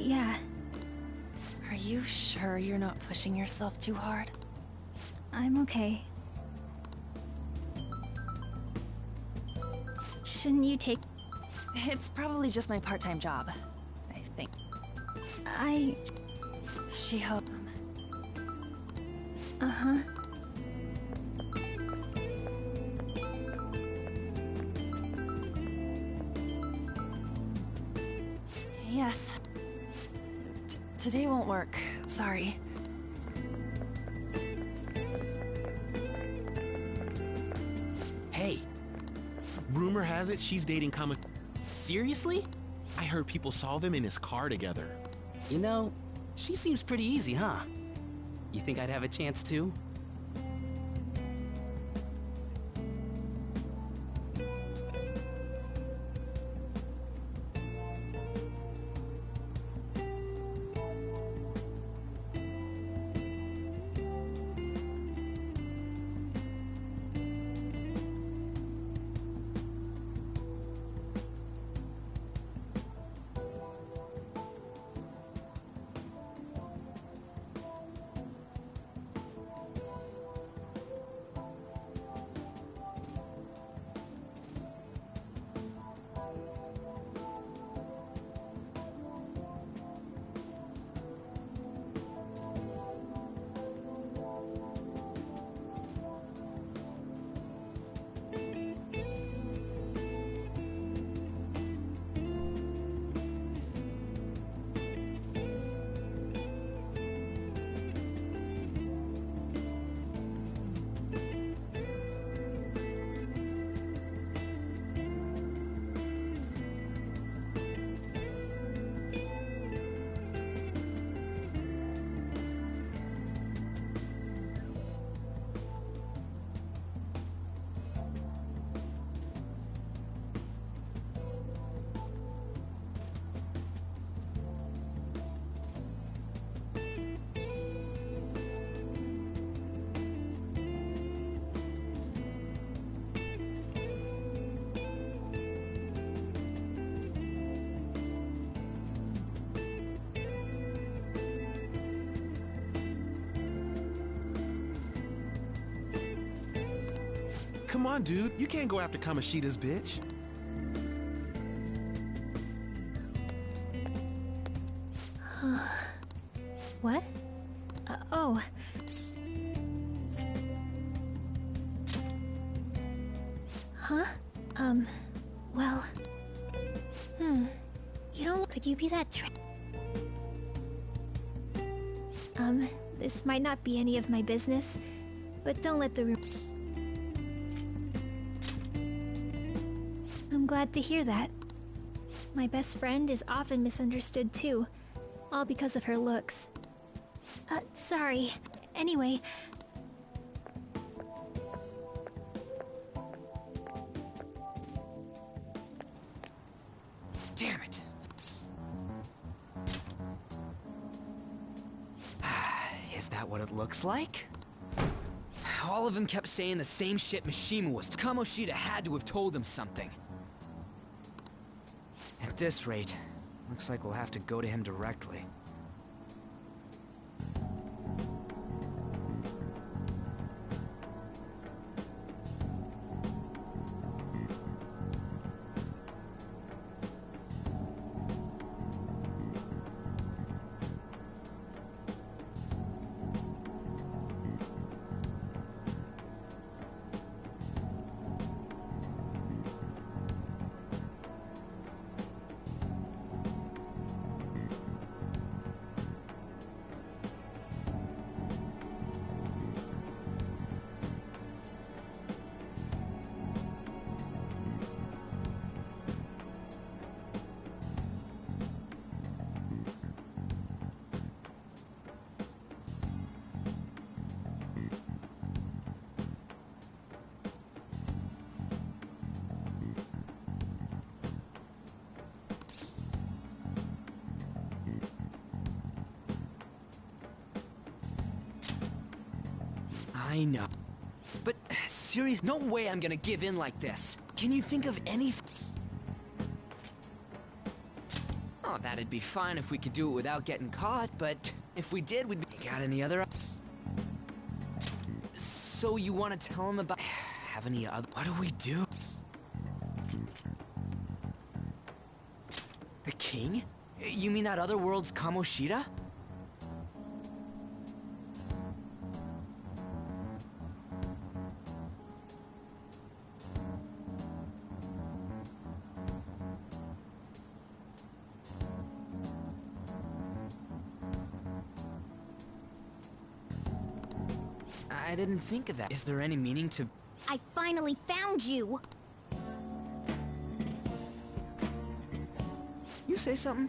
Yeah. Are you sure you're not pushing yourself too hard? I'm okay. Shouldn't you take... It's probably just my part-time job, I think. She-Hulk. Uh-huh. Yes. Today won't work. Sorry. Hey. Rumor has it she's dating Seriously? I heard people saw them in his car together. You know, she seems pretty easy, huh? You think I'd have a chance too? Come on, dude. You can't go after Kamoshida's bitch. What? Oh. Huh? Well... You don't... Could you be that this might not be any of my business, but don't let the I'm glad to hear that. My best friend is often misunderstood too, all because of her looks. Sorry. Anyway... Damn it! Is that what it looks like? All of them kept saying the same shit Mishima was. Kamoshida had to have told him something. At this rate, looks like we'll have to go to him directly. I know. But, serious, no way I'm gonna give in like this. Can you think of any... Oh, That'd be fine if we could do it without getting caught, but if we did, we'd be... Got any other... So you want to tell him about... Have any other... What do we do? The king? You mean that other world's Kamoshida? I didn't think of that. Is there any meaning to... I finally found you! You say something?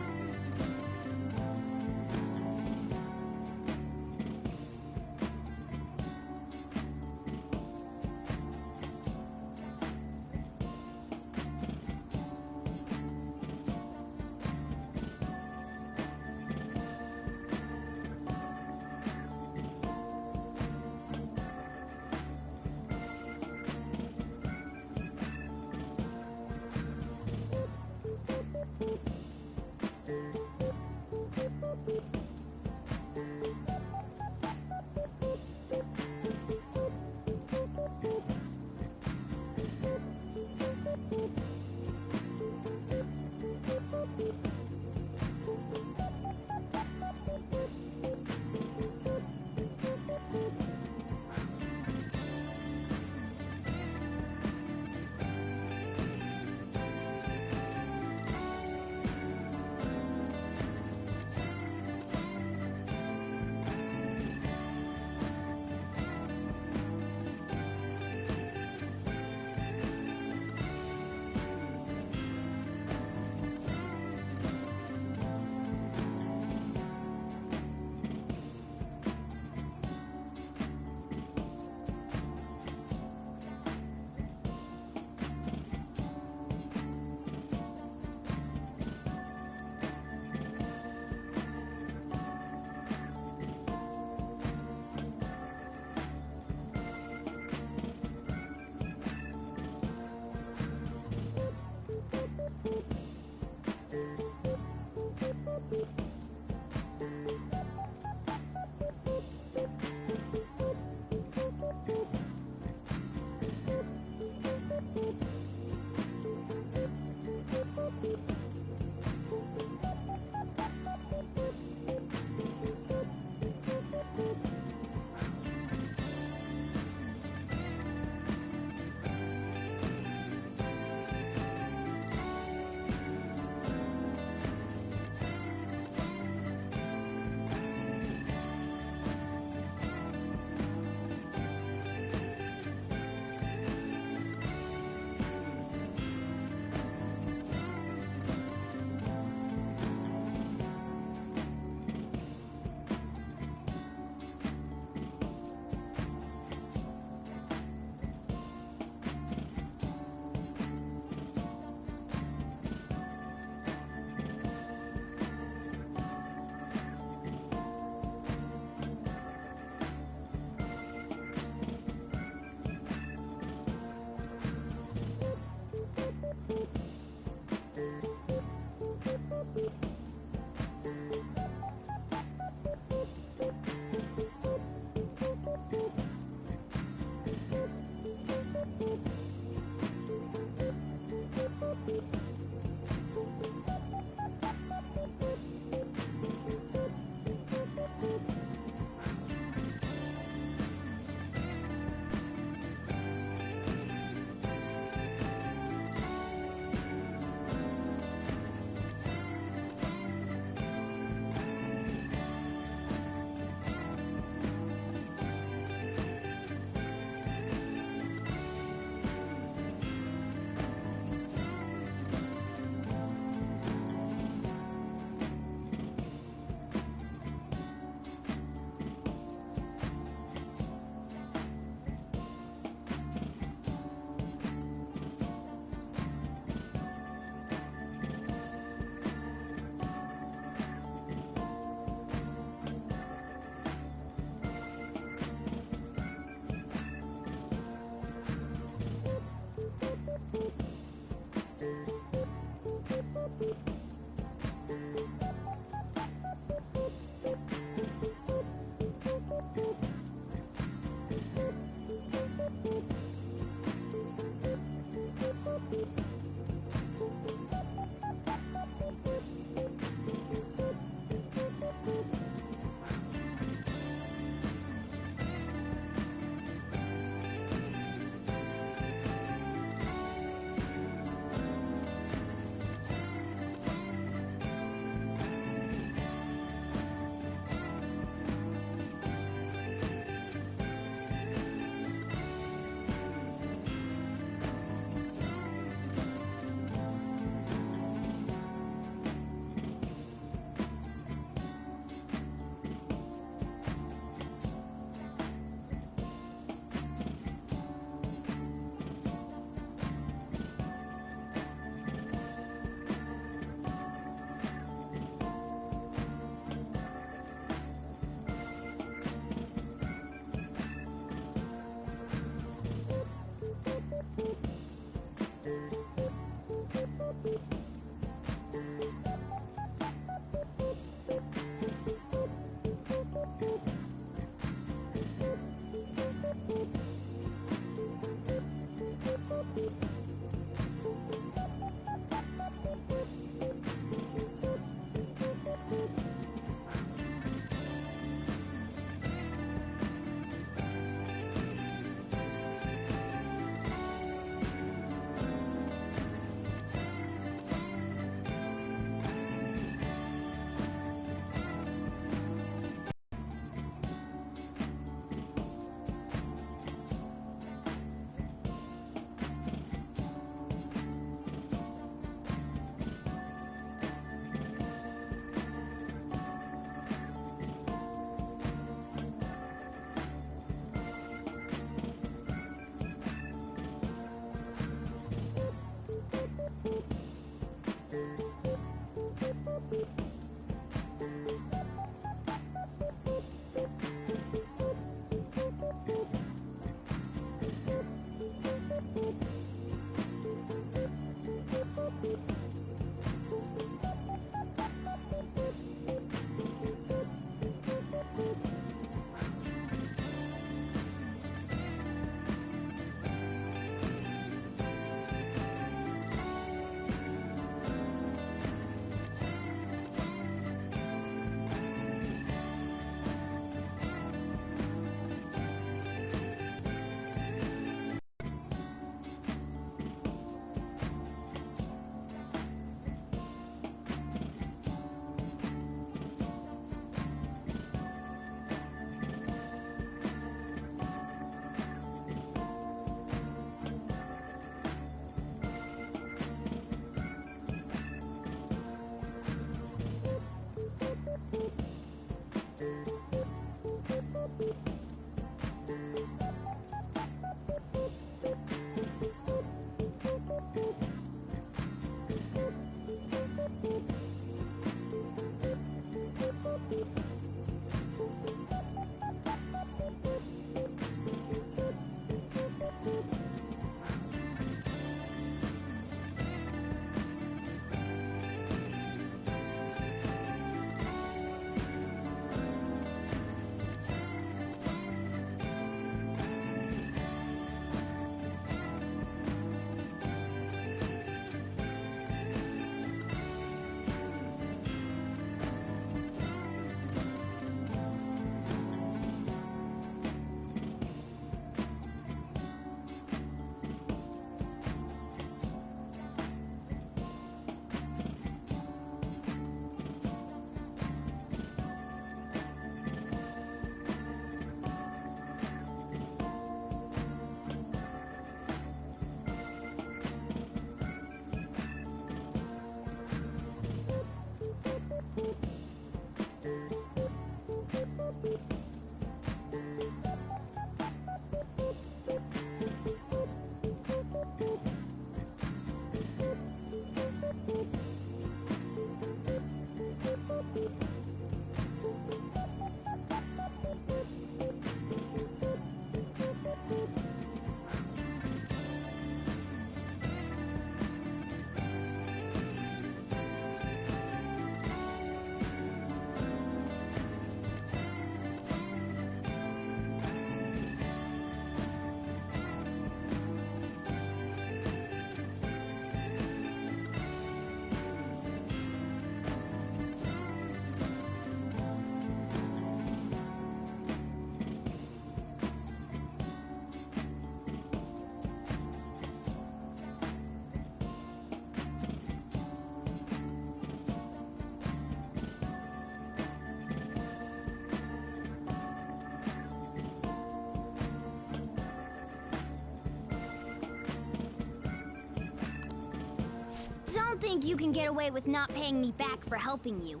Don't think you can get away with not paying me back for helping you.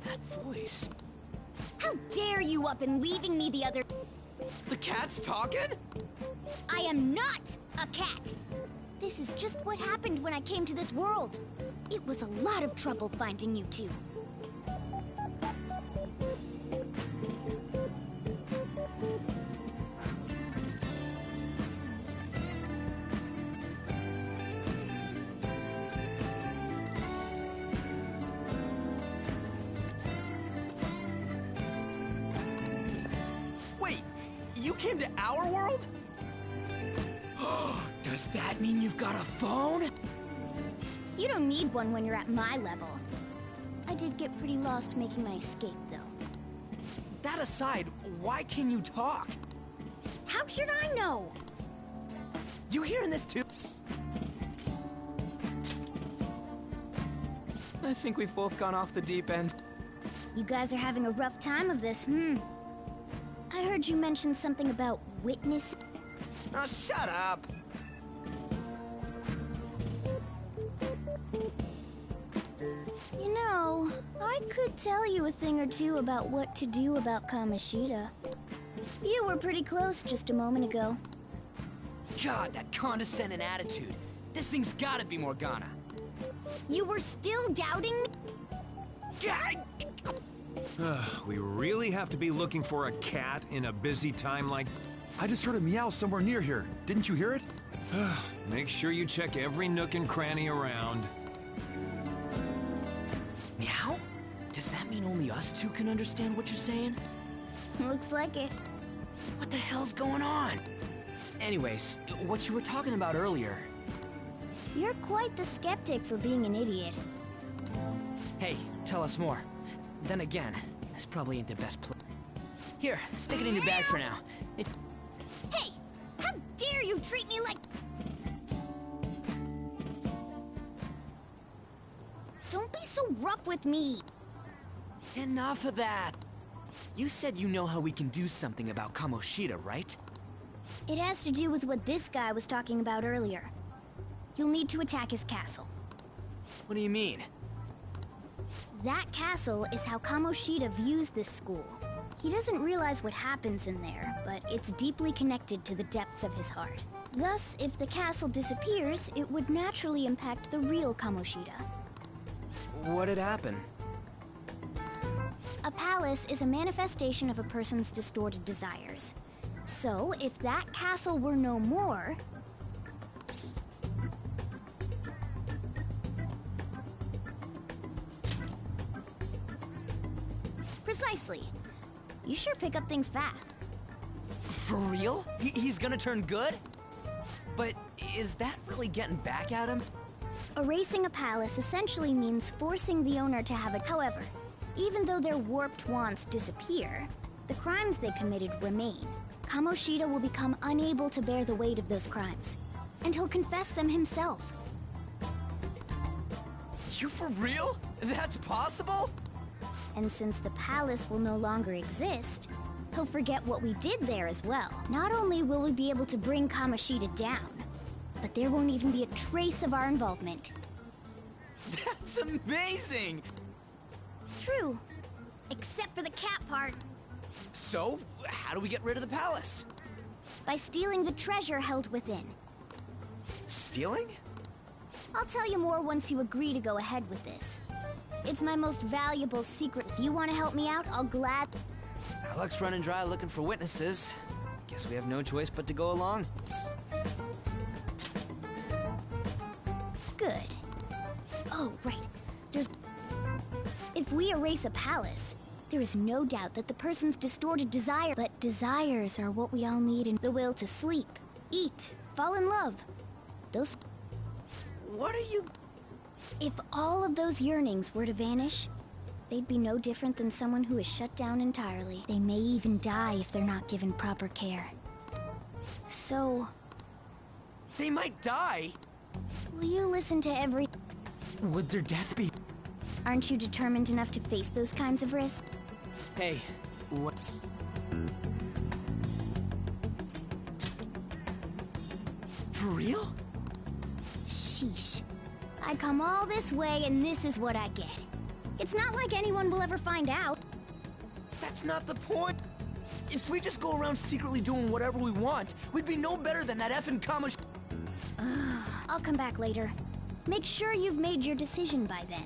That voice. How dare you up and leaving me the other... The cat's talking? I am not a cat! This is just what happened when I came to this world. It was a lot of trouble finding you two. Wait, you came to our world? Does that mean you've got a phone? You don't need one when you're at my level. I did get pretty lost making my escape, though. That aside, why can you talk? How should I know? You hearing this too? I think we've both gone off the deep end. You guys are having a rough time of this, I heard you mention something about witness. Oh, shut up! You know, I could tell you a thing or two about what to do about Kamoshida. You were pretty close just a moment ago. God, that condescending attitude. This thing's gotta be Morgana. You were still doubting me? We really have to be looking for a cat in a busy time like... I just heard a meow somewhere near here. Didn't you hear it? Make sure you check every nook and cranny around. Meow? Does that mean only us two can understand what you're saying? Looks like it. What the hell's going on? Anyways, what you were talking about earlier... You're quite the skeptic for being an idiot. Hey, tell us more. Then again, this probably ain't the best place. Here, stick it in your bag for now. Hey! How dare you treat me like... Don't be so rough with me! Enough of that! You said you know how we can do something about Kamoshida, right? It has to do with what this guy was talking about earlier. You'll need to attack his castle. What do you mean? That castle is how Kamoshida views this school. He doesn't realize what happens in there, but it's deeply connected to the depths of his heart. Thus, if the castle disappears, it would naturally impact the real Kamoshida. What'd happen? A palace is a manifestation of a person's distorted desires. So, if that castle were no more... Precisely. You sure pick up things fast. For real? He's gonna turn good? But is that really getting back at him? Erasing a palace essentially means forcing the owner to have it. However, even though their warped wants disappear, the crimes they committed remain. Kamoshida will become unable to bear the weight of those crimes, and he'll confess them himself. You for real? That's possible? And since the palace will no longer exist, he'll forget what we did there as well. Not only will we be able to bring Kamoshida down, but there won't even be a trace of our involvement. That's amazing! True. Except for the cat part. So, how do we get rid of the palace? By stealing the treasure held within. Stealing? I'll tell you more once you agree to go ahead with this. It's my most valuable secret. If you want to help me out, I'll glad... Our luck's running dry looking for witnesses. Guess we have no choice but to go along. Good. Oh, right. If we erase a palace, there is no doubt that the person's distorted desire... But desires are what we all need in the will to sleep, eat, fall in love. Those... What are you... If all of those yearnings were to vanish, they'd be no different than someone who is shut down entirely. They may even die if they're not given proper care. So... They might die? Will you listen to every... Would their death be... Aren't you determined enough to face those kinds of risks? Hey, what... For real? Sheesh. I come all this way and this is what I get. It's not like anyone will ever find out. That's not the point. If we just go around secretly doing whatever we want, we'd be no better than that effing I'll come back later. Make sure you've made your decision by then.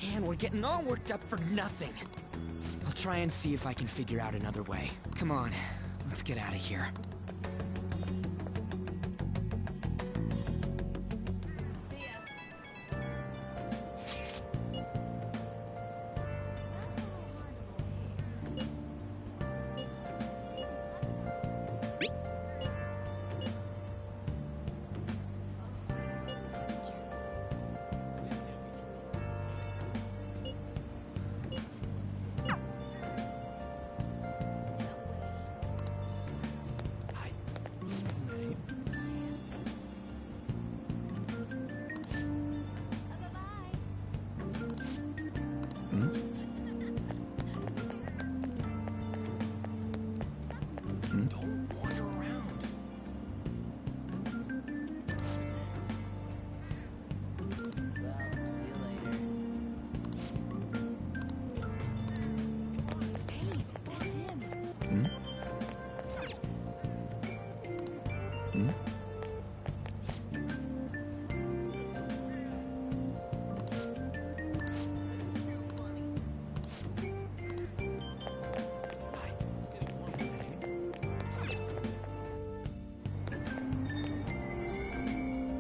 Man, we're getting all worked up for nothing. I'll try and see if I can figure out another way. Come on, let's get out of here.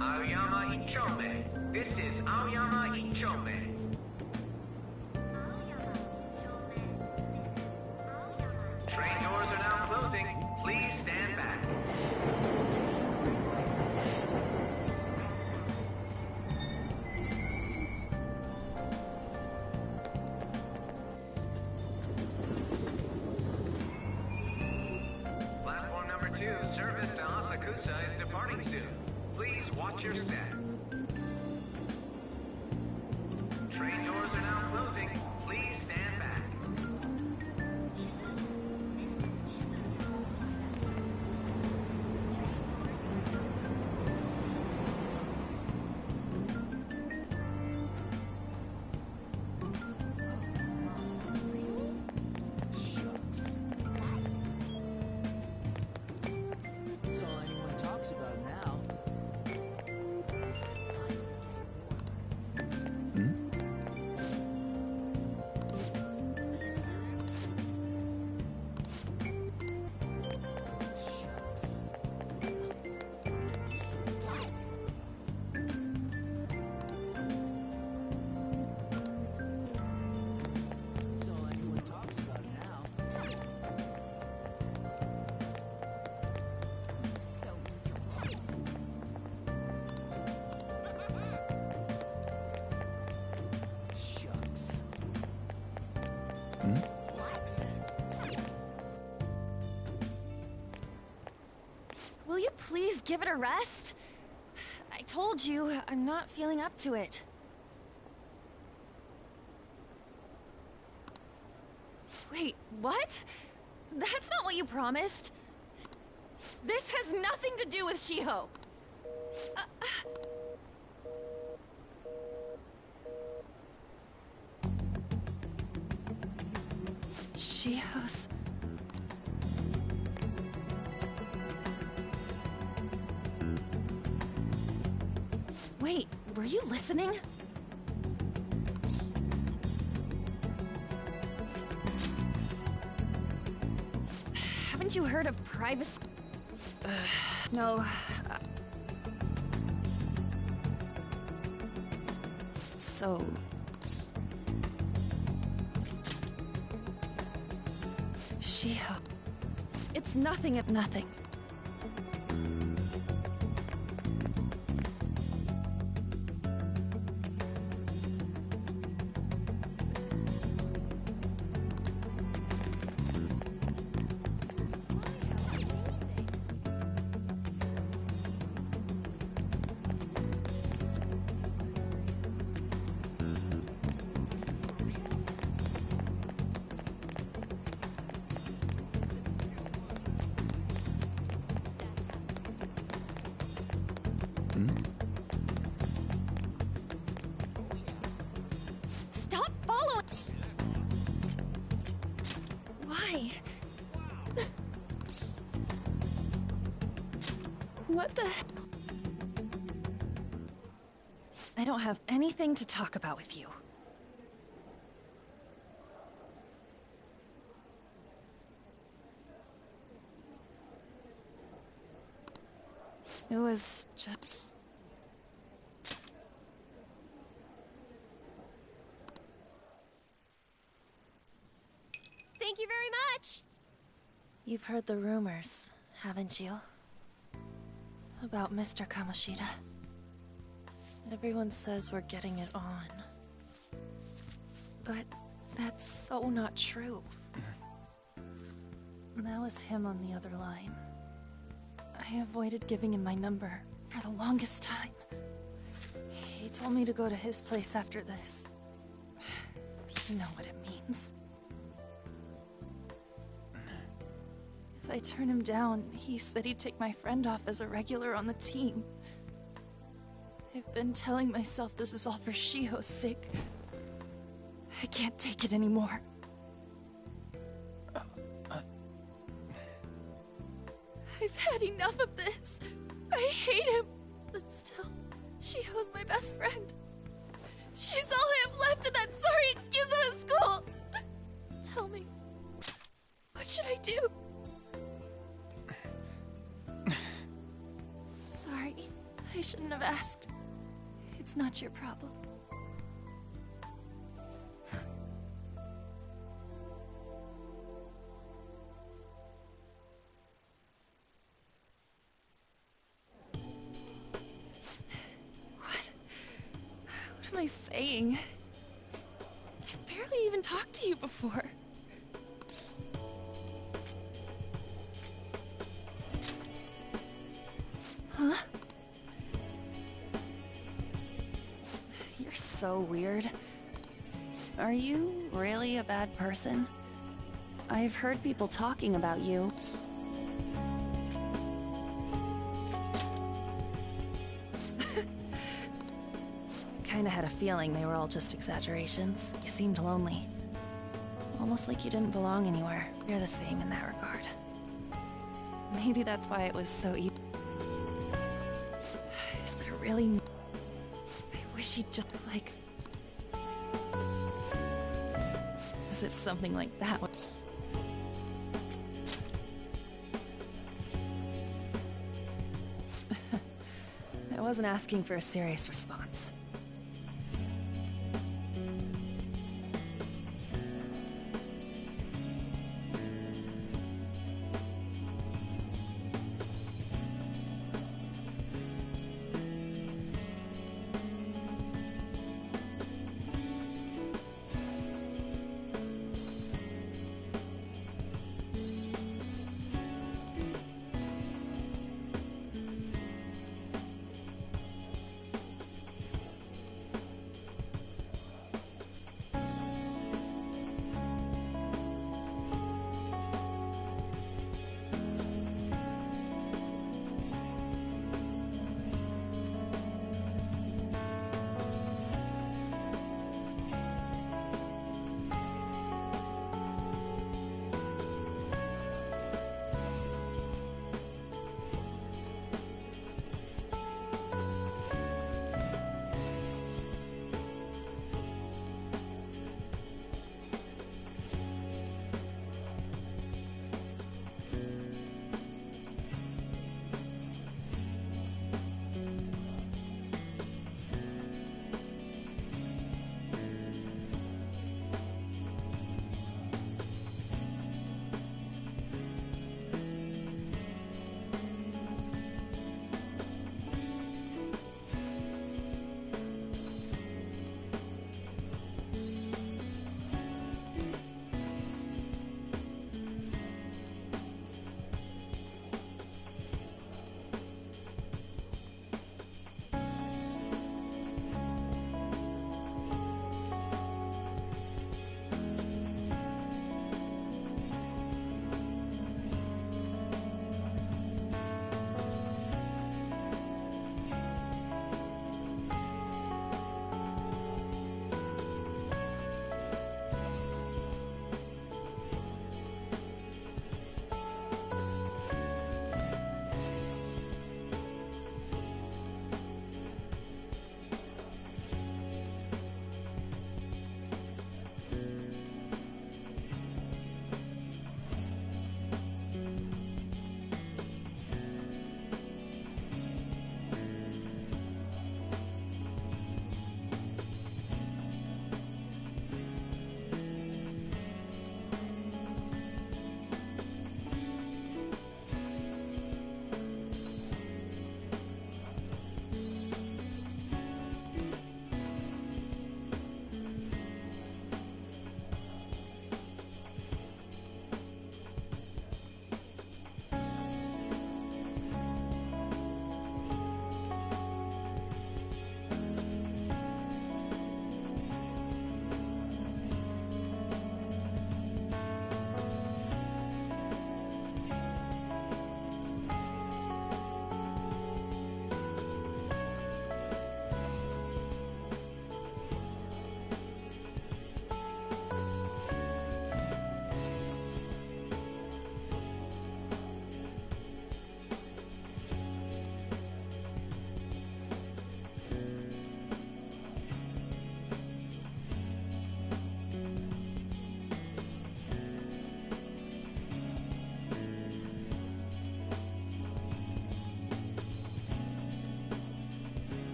Aoyama Ichome. This is Aoyama Ichome. Train doors are now closing. Please stand back. Platform number 2, service to Asakusa is departing soon. Please watch your step. Train doors are now closing. Please stand back. That's all anyone talks about now. That's all anyone talks about now. Shucks. Will you please give it a rest? I told you, I'm not feeling up to it. Wait, what? That's not what you promised. This has nothing to do with Shiho. Shiho's... Wait, were you listening? Haven't you heard of privacy? No. So... Shiho... It's nothing at nothing. Why? What the? I don't have anything to talk about with you. It was just... Thank you very much! You've heard the rumors, haven't you? About Mr. Kamoshida. Everyone says we're getting it on. But that's so not true. That was him on the other line. I avoided giving him my number for the longest time. He told me to go to his place after this. You know what it means. If I turn him down, he said he'd take my friend off as a regular on the team. I've been telling myself this is all for Shiho's sake. I can't take it anymore. I've had enough of this. I hate him. But still, Shiho's my best friend. She's all I have left in that sorry excuse of a school. Tell me, what should I do? Sorry, I shouldn't have asked. It's not your problem. What am I saying? I've barely even talked to you before. Huh? You're so weird. Are you really a bad person? I've heard people talking about you. Kinda had a feeling they were all just exaggerations. You seemed lonely. Almost like you didn't belong anywhere. You're the same in that regard. Maybe that's why it was so easy. Is there really... I wish he'd just, like... As if something like that would... I wasn't asking for a serious response.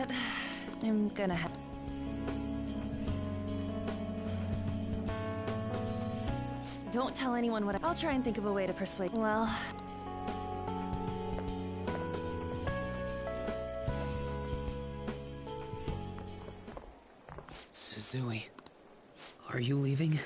but I'm gonna have... Don't tell anyone what I'll try and think of a way to persuade... Well... Suzui, are you leaving?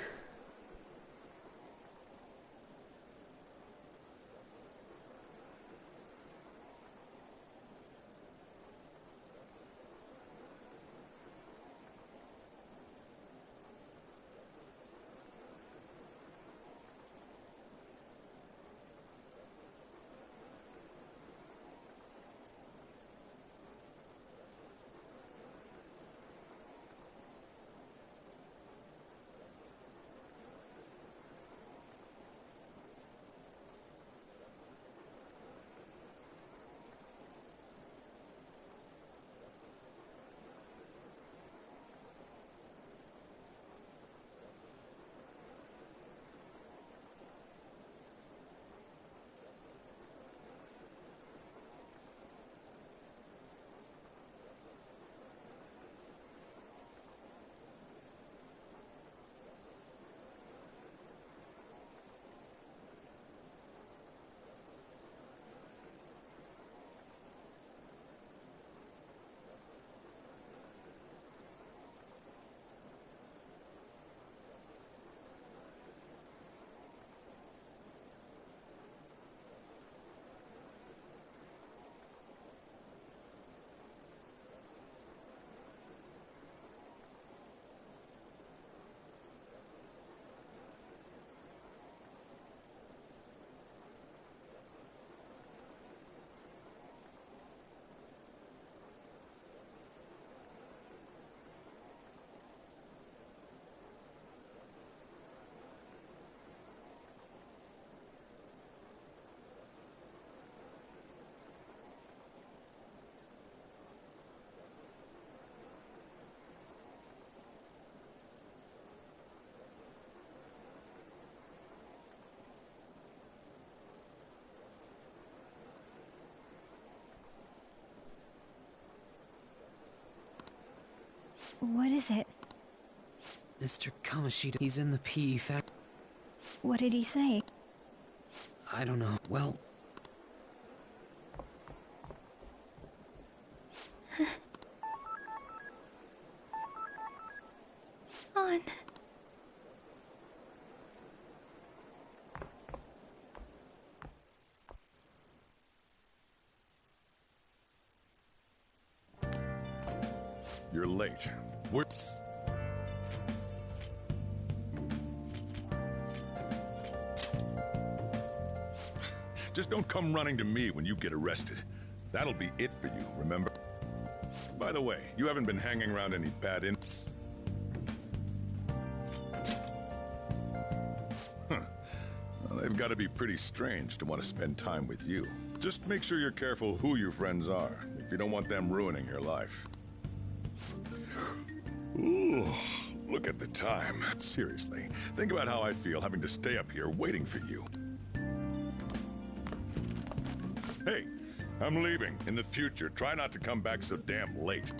What is it? Mr. Kamoshida, he's in the PE factory. What did he say? I don't know. Well... On. You're late. We're... Just don't come running to me when you get arrested. That'll be it for you, remember? By the way, you haven't been hanging around any bad in... Huh. Well, they've got to be pretty strange to want to spend time with you. Just make sure you're careful who your friends are, if you don't want them ruining your life. Ooh, look at the time. Seriously, think about how I feel having to stay up here waiting for you. Hey, I'm leaving. In the future, try not to come back so damn late.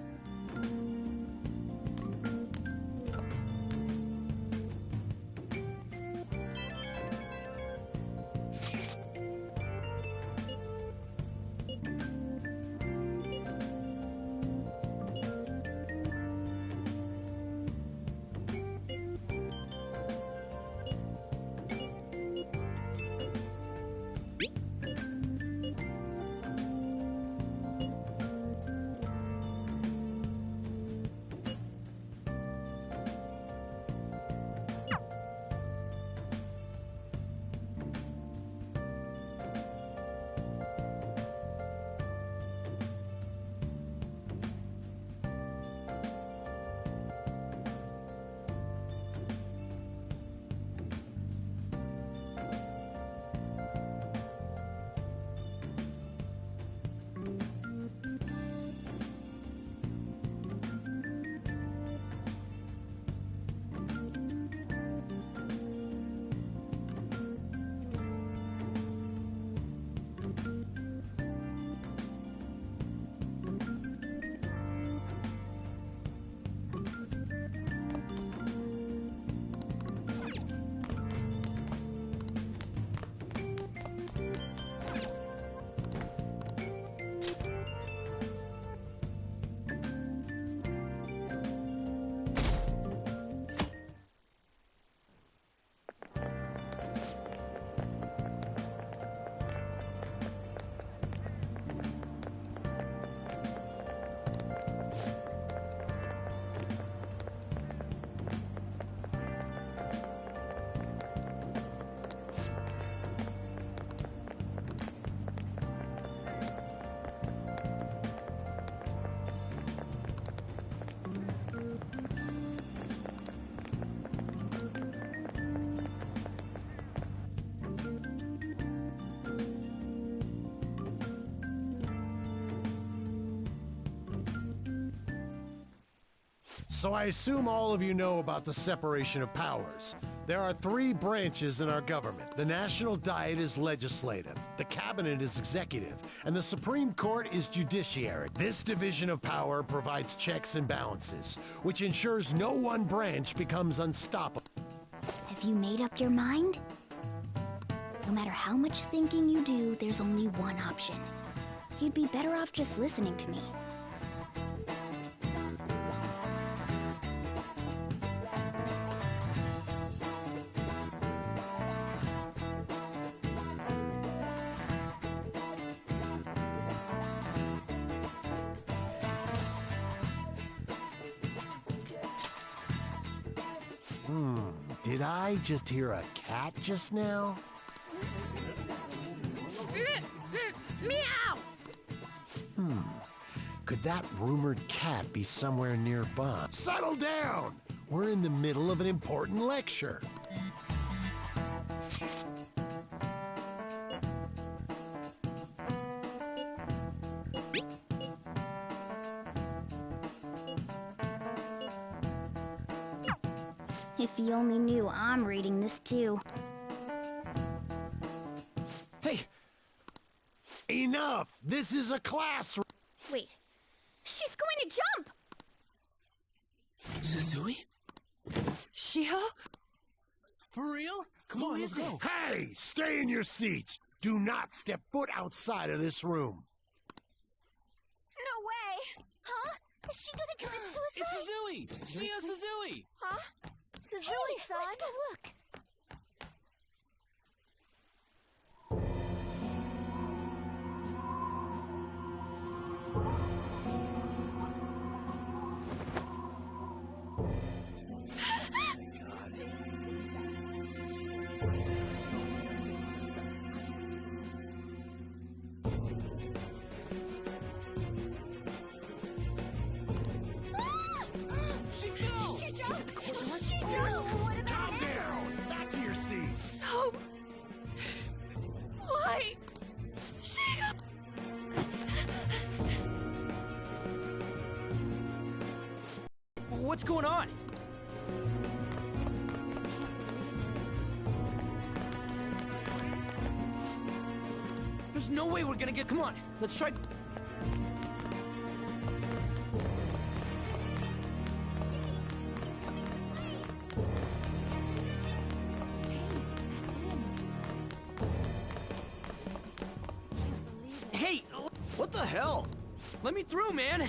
So I assume all of you know about the separation of powers. There are 3 branches in our government. The National Diet is legislative, the Cabinet is executive, and the Supreme Court is judiciary. This division of power provides checks and balances, which ensures no one branch becomes unstoppable. Have you made up your mind? No matter how much thinking you do, there's only one option. You'd be better off just listening to me. Did I just hear a cat just now? Meow! Could that rumored cat be somewhere nearby? Settle down! We're in the middle of an important lecture. If you only knew I'm reading this too. Hey! Enough! This is a classroom! Wait. She's going to jump! Suzui? Shiho? For real? Come on, let's go. Hey! Stay in your seats! Do not step foot outside of this room. No way! Huh? Is she gonna commit suicide? It's Suzui! Shio Suzui! Huh? Suzui-san? Let's go look. Calm down! Back to your seats! No! Why? Shiho! What's going on? There's no way we're gonna get... Come on, let's try... Hey, What the hell? let me through, man!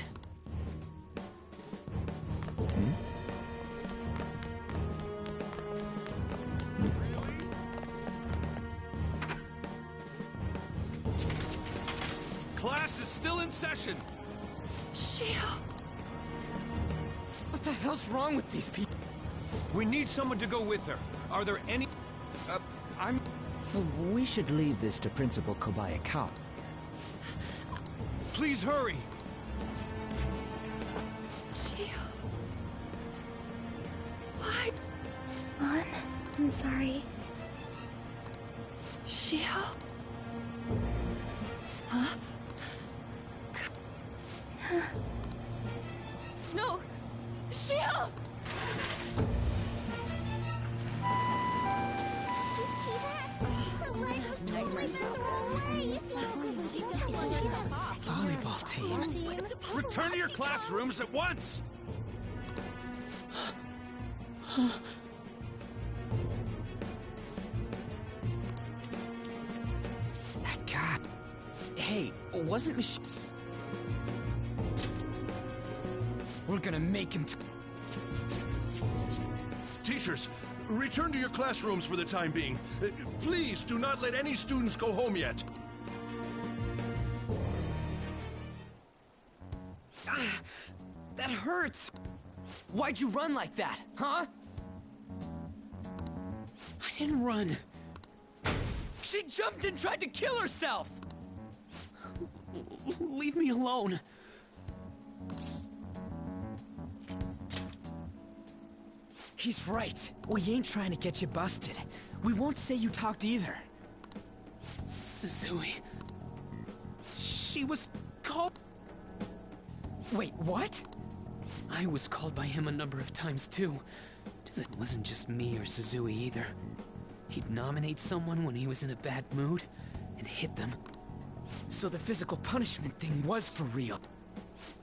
Class is still in session. Shiho! What the hell's wrong with these people? We need someone to go with her. Are there any... I'm... We should leave this to Principal Kobayakawa. Please hurry! Shiho... What? On? I'm sorry. Shiho? Huh? No! Shiho! Did you see that? Her leg was totally away. It's not good. She just won us. Volleyball team. Return to your classrooms at once! That guy... Hey, wasn't Mich... We're gonna make him... Teachers, return to your classrooms for the time being. Please do not let any students go home yet. That hurts! Why'd you run like that, huh? I didn't run. She jumped and tried to kill herself! Leave me alone. He's right. We ain't trying to get you busted. We won't say you talked either. Suzui. She was called... Wait, what? I was called by him a number of times too. It wasn't just me or Suzui either. He'd nominate someone when he was in a bad mood and hit them. So the physical punishment thing was for real.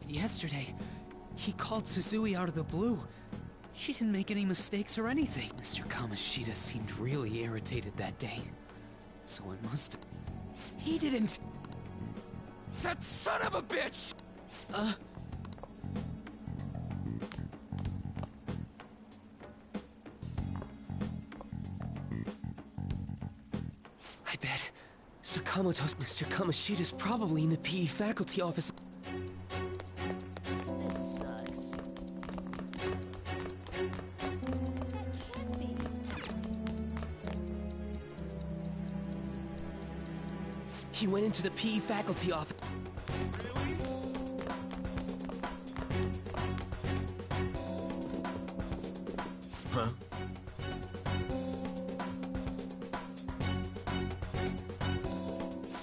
Yesterday, he called Suzui out of the blue. She didn't make any mistakes or anything. Mr. Kamoshida seemed really irritated that day. So it must... He didn't... That son of a bitch! I bet Sakamoto's Mr. Kamoshida's probably in the PE faculty office. This sucks. He went into the PE faculty office. Huh?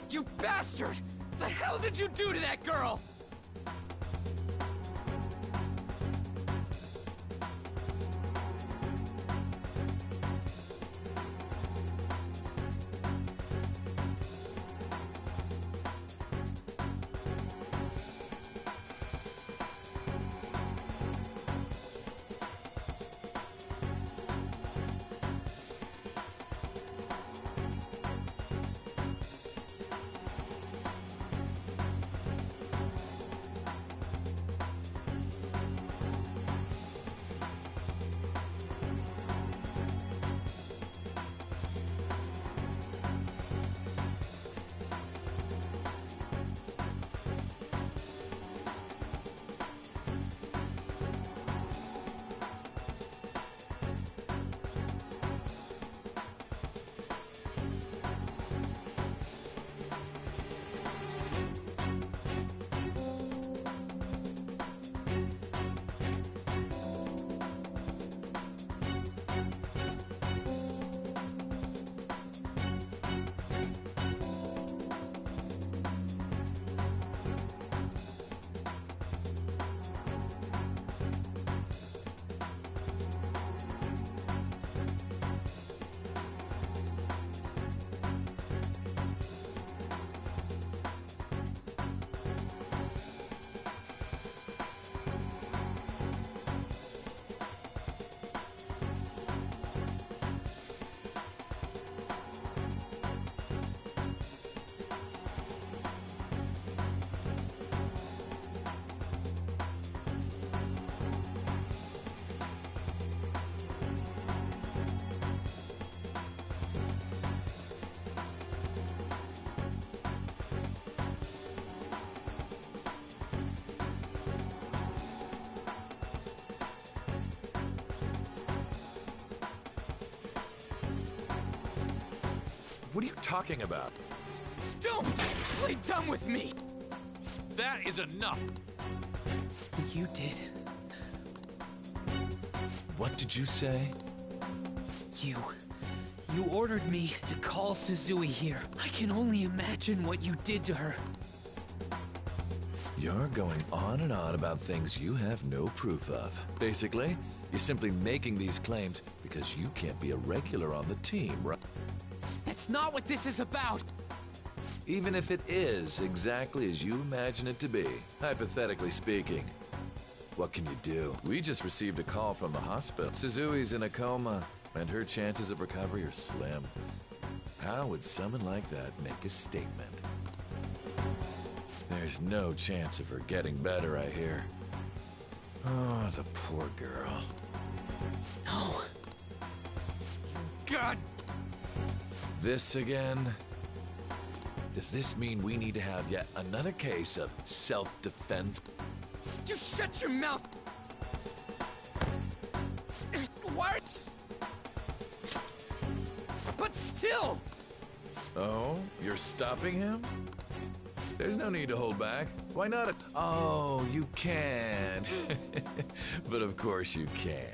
You bastard! The hell did you do to that girl? What are you talking about? Don't play dumb with me! That is enough! You did. What did you say? You ordered me to call Suzui here. I can only imagine what you did to her. You're going on and on about things you have no proof of. Basically, you're simply making these claims because you can't be a regular on the team, right? That's not what this is about! Even if it is exactly as you imagine it to be, hypothetically speaking, what can you do? We just received a call from the hospital. Suzui's in a coma, and her chances of recovery are slim. How would someone like that make a statement? There's no chance of her getting better, I hear. Oh, the poor girl. No. God! This again? Does this mean we need to have yet another case of self-defense? You shut your mouth! Why? But still! Oh, you're stopping him? There's no need to hold back. Why not? Oh, you can. But of course you can.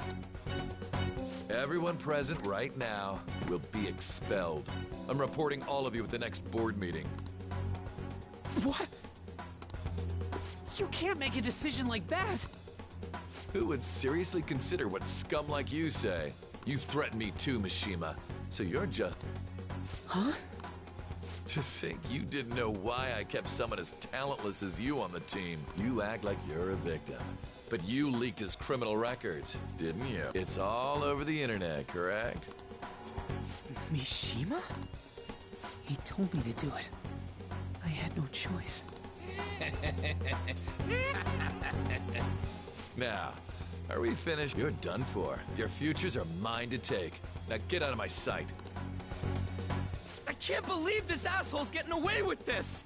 Everyone present right now will be expelled. I'm reporting all of you at the next board meeting. What? You can't make a decision like that! Who would seriously consider what scum like you say? You threatened me too, Mishima. So you're just... Huh? To think you didn't know why I kept someone as talentless as you on the team. You act like you're a victim. But you leaked his criminal records, didn't you? It's all over the internet, correct? Mishima? He told me to do it. I had no choice. Now, are we finished? You're done for. Your futures are mine to take. Now get out of my sight. I can't believe this asshole's getting away with this!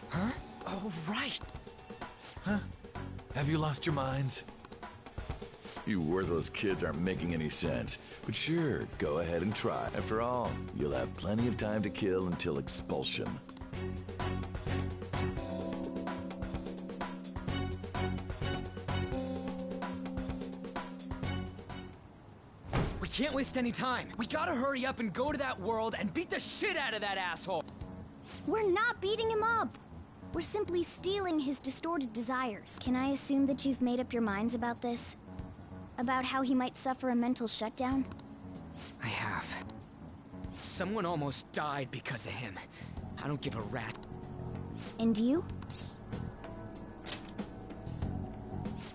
Huh? Oh, right. Huh? Have you lost your minds? You worthless kids aren't making any sense. But sure, go ahead and try. After all, you'll have plenty of time to kill until expulsion. We can't waste any time. We gotta hurry up and go to that world and beat the shit out of that asshole. We're not beating him up. We're simply stealing his distorted desires. Can I assume that you've made up your minds about this? About how he might suffer a mental shutdown? I have. Someone almost died because of him. I don't give a rat. And you?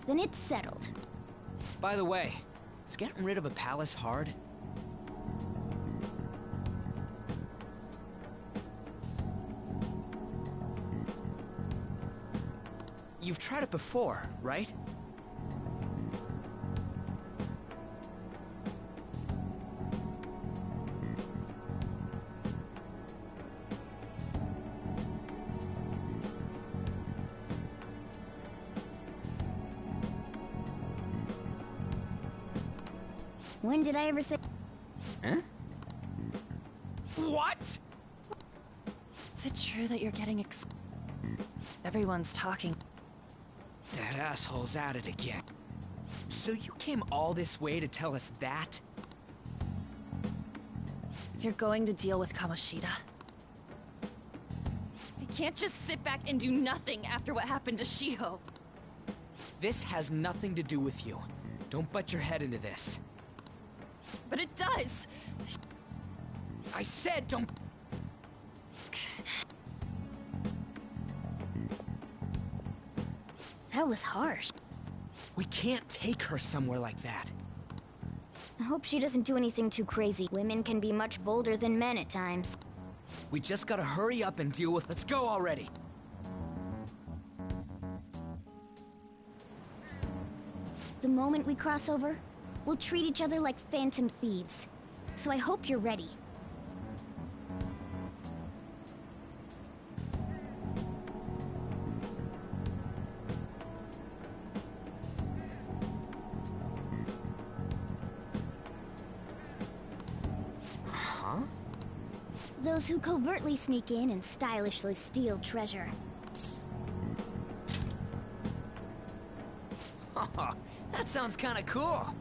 Then it's settled. By the way, is getting rid of a palace hard? You've tried it before, right? When did I ever say... Huh? What? Is it true that you're getting Everyone's talking. That asshole's at it again. So you came all this way to tell us that? You're going to deal with Kamoshida. I can't just sit back and do nothing after what happened to Shiho. This has nothing to do with you. Don't butt your head into this. But it does! I said don't... That was harsh. We can't take her somewhere like that. I hope she doesn't do anything too crazy. Women can be much bolder than men at times. We just gotta hurry up and deal with... Let's go already! The moment we cross over, we'll treat each other like phantom thieves. So I hope you're ready. Huh? Those who covertly sneak in and stylishly steal treasure. That sounds kinda cool.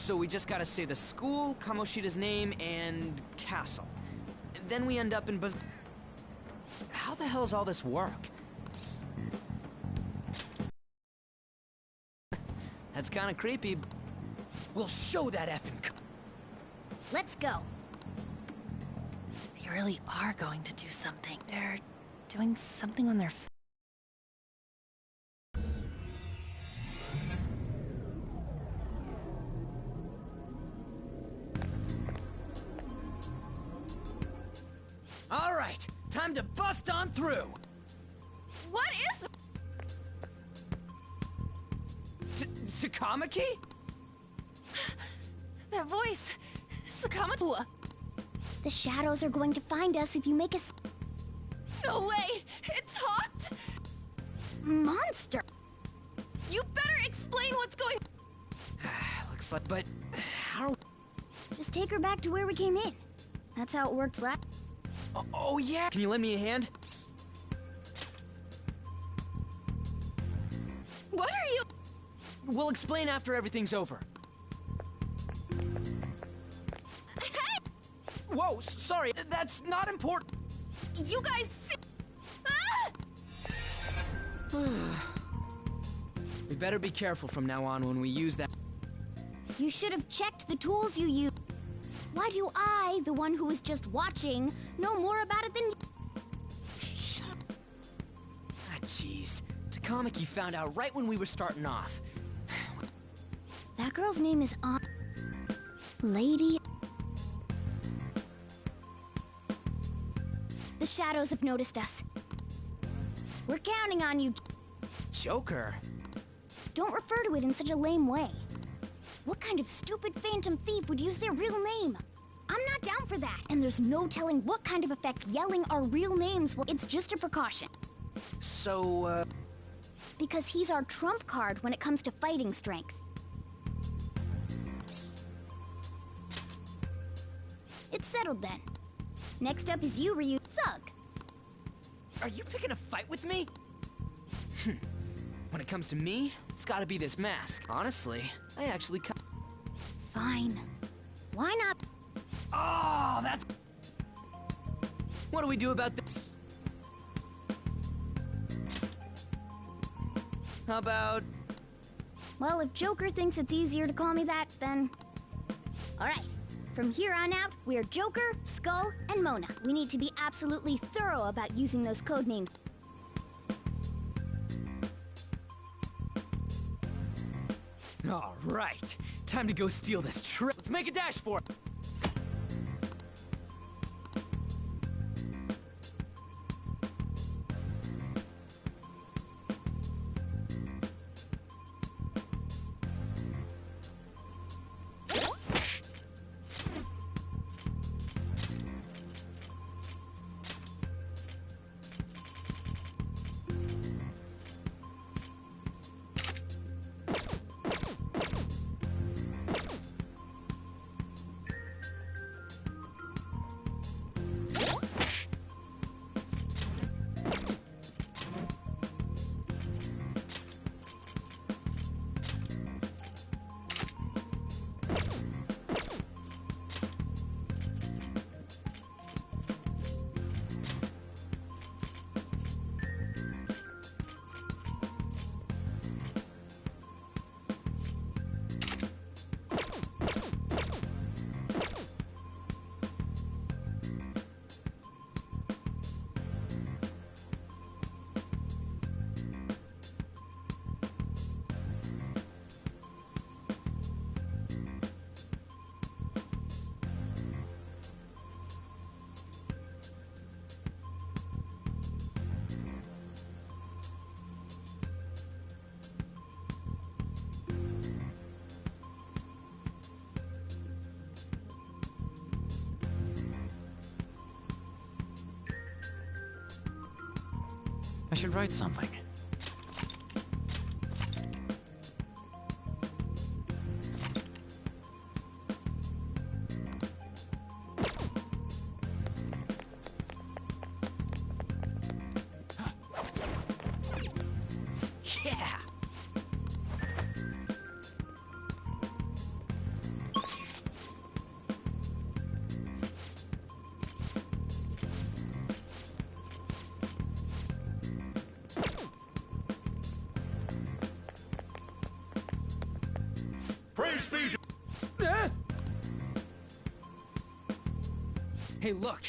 So we just gotta say the school, Kamoshida's name, and castle. And then we end up in How the hell's all this work? That's kinda creepy. We'll show that effing. Let's go. They really are going to do something. They're doing something on their All right, time to bust on through. What is Takamaki? that voice? Sakamoto. The shadows are going to find us if you make us... No way! It talked? Monster! You better explain what's going... Looks like... But... how... Just take her back to where we came in. That's how it worked last... Oh yeah! Can you lend me a hand? What are you... We'll explain after everything's over. Hey! Whoa, sorry, that's not important. You guys see... We better be careful from now on when we use that. You should have checked the tools you use. Why do I, the one who was just watching, know more about it than you? Shut up. Ah, jeez. Takamaki found out right when we were starting off. That girl's name is Lady... The shadows have noticed us. We're counting on you. Joker? Don't refer to it in such a lame way. What kind of stupid phantom thief would use their real name? I'm not down for that. And there's no telling what kind of effect yelling our real names will... It's just a precaution. So, Because he's our trump card when it comes to fighting strength. It's settled then. Next up is you, Ryu Thug. Are you picking a fight with me? When it comes to me, it's gotta be this mask. Honestly, I actually Fine. Why not? Oh, that's... What do we do about this? How about... Well, if Joker thinks it's easier to call me that, then... Alright. From here on out, we're Joker, Skull, and Mona. We need to be absolutely thorough about using those code names. All right, time to go steal this trip. Let's make a dash for it. I should write something. Yeah! Hey, look!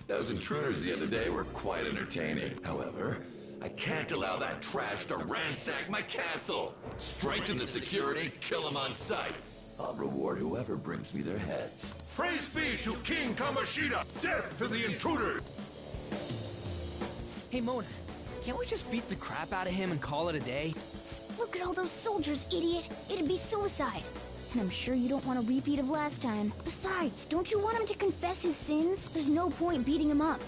Those intruders the other day were quite entertaining. However, I can't allow that trash to ransack my castle. Strengthen the security, kill them on sight. I'll reward whoever brings me their heads. Praise be to King Kamoshida! Death to the intruders! Hey, Mona, can't we just beat the crap out of him and call it a day? Look at all those soldiers, idiot! It'd be suicide. And I'm sure you don't want a repeat of last time. Besides, don't you want him to confess his sins? There's no point beating him up.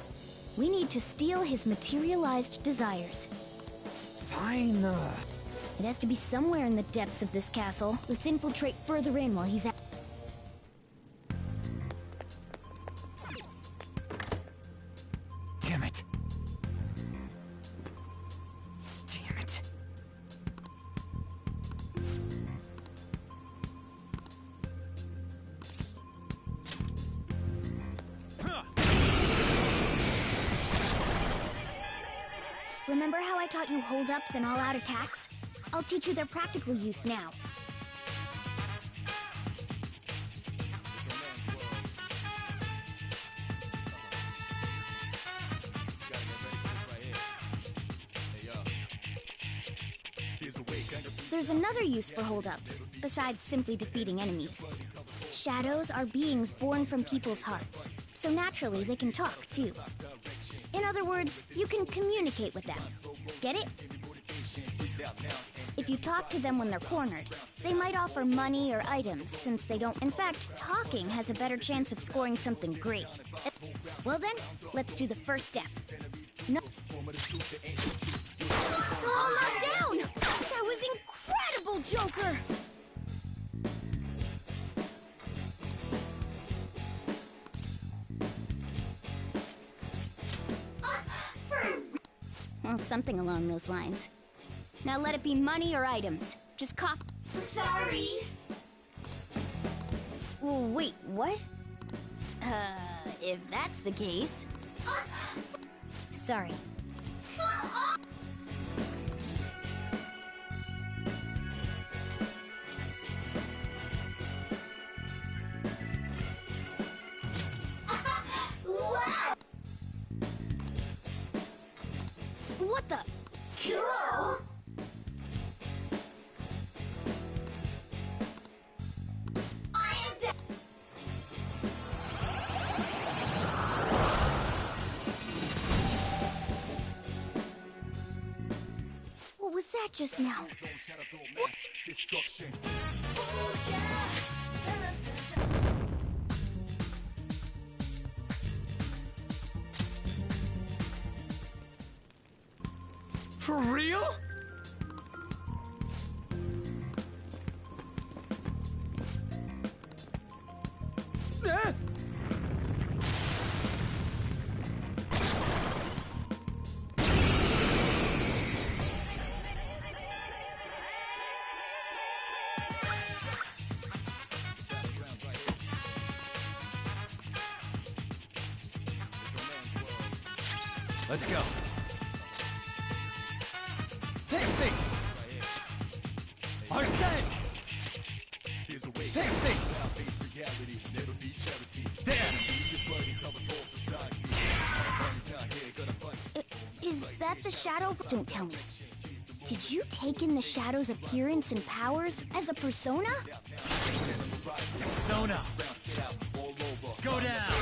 We need to steal his materialized desires. Fine, It has to be somewhere in the depths of this castle. Let's infiltrate further in while he's at... Damn it. Damn it. Remember how I taught you hold-ups and all-out attacks? I'll teach you their practical use now. There's another use for hold-ups, besides simply defeating enemies. Shadows are beings born from people's hearts, so naturally they can talk, too. In other words, you can communicate with them. Get it? If you talk to them when they're cornered, they might offer money or items, since they don't... In fact, talking has a better chance of scoring something great. Well then, let's do the first step. No... Oh, not down! That was incredible, Joker! Well, something along those lines. Now let it be money or items. Just cough. Sorry! Well, wait, what? If that's the case... Sorry. What the? Cool! I am What was that just now? What? Destruction. Oh, yeah. For real? Ah! Let's go. Pixie! Arsene! Pixie! Is that the Shadow? Don't tell me. Did you take in the Shadow's appearance and powers as a persona? Persona! Go down!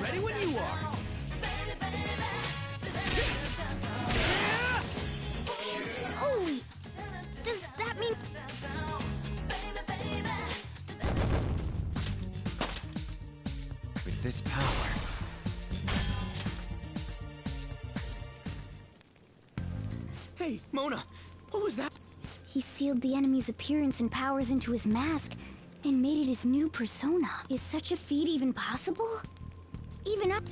Ready when you are. Holy! Does that mean... With this power... Hey, Mona! What was that? He sealed the enemy's appearance and powers into his mask and made it his new persona. Is such a feat even possible? Even up.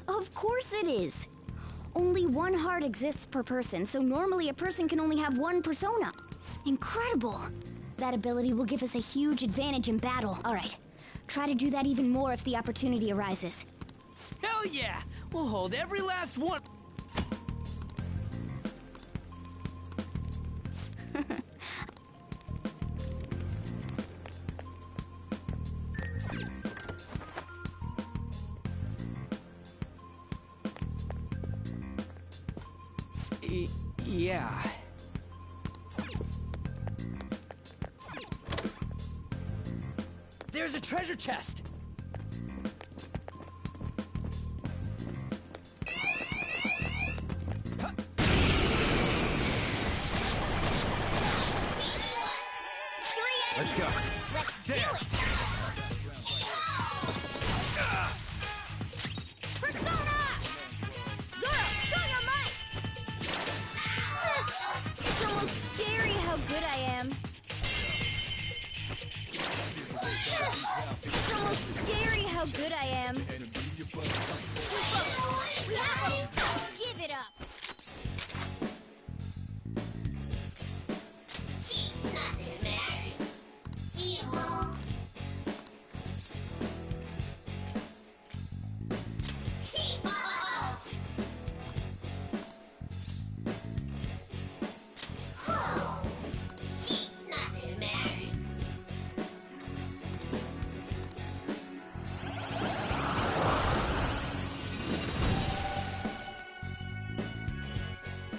Of course it is. Only one heart exists per person, so normally a person can only have one persona. Incredible! That ability will give us a huge advantage in battle. Alright, try to do that even more if the opportunity arises. Hell yeah! We'll hold every last one! Yeah. There's a treasure chest! Let's go. Let's do it! Persona! Zoro, show your might! It's almost scary how good I am. It's almost scary how good I am. We have him! Give it up!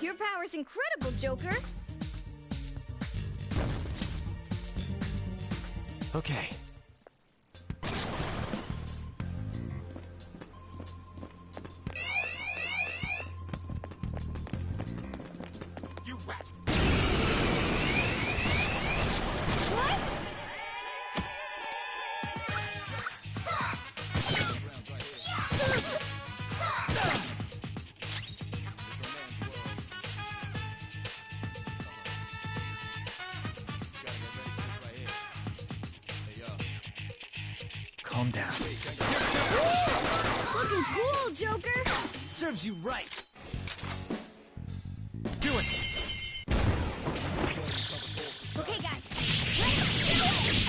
Your power's incredible, Joker! Okay. You rats! What? Calm down. Looking cool, Joker! Serves you right. Do it! Okay, guys, let's do it!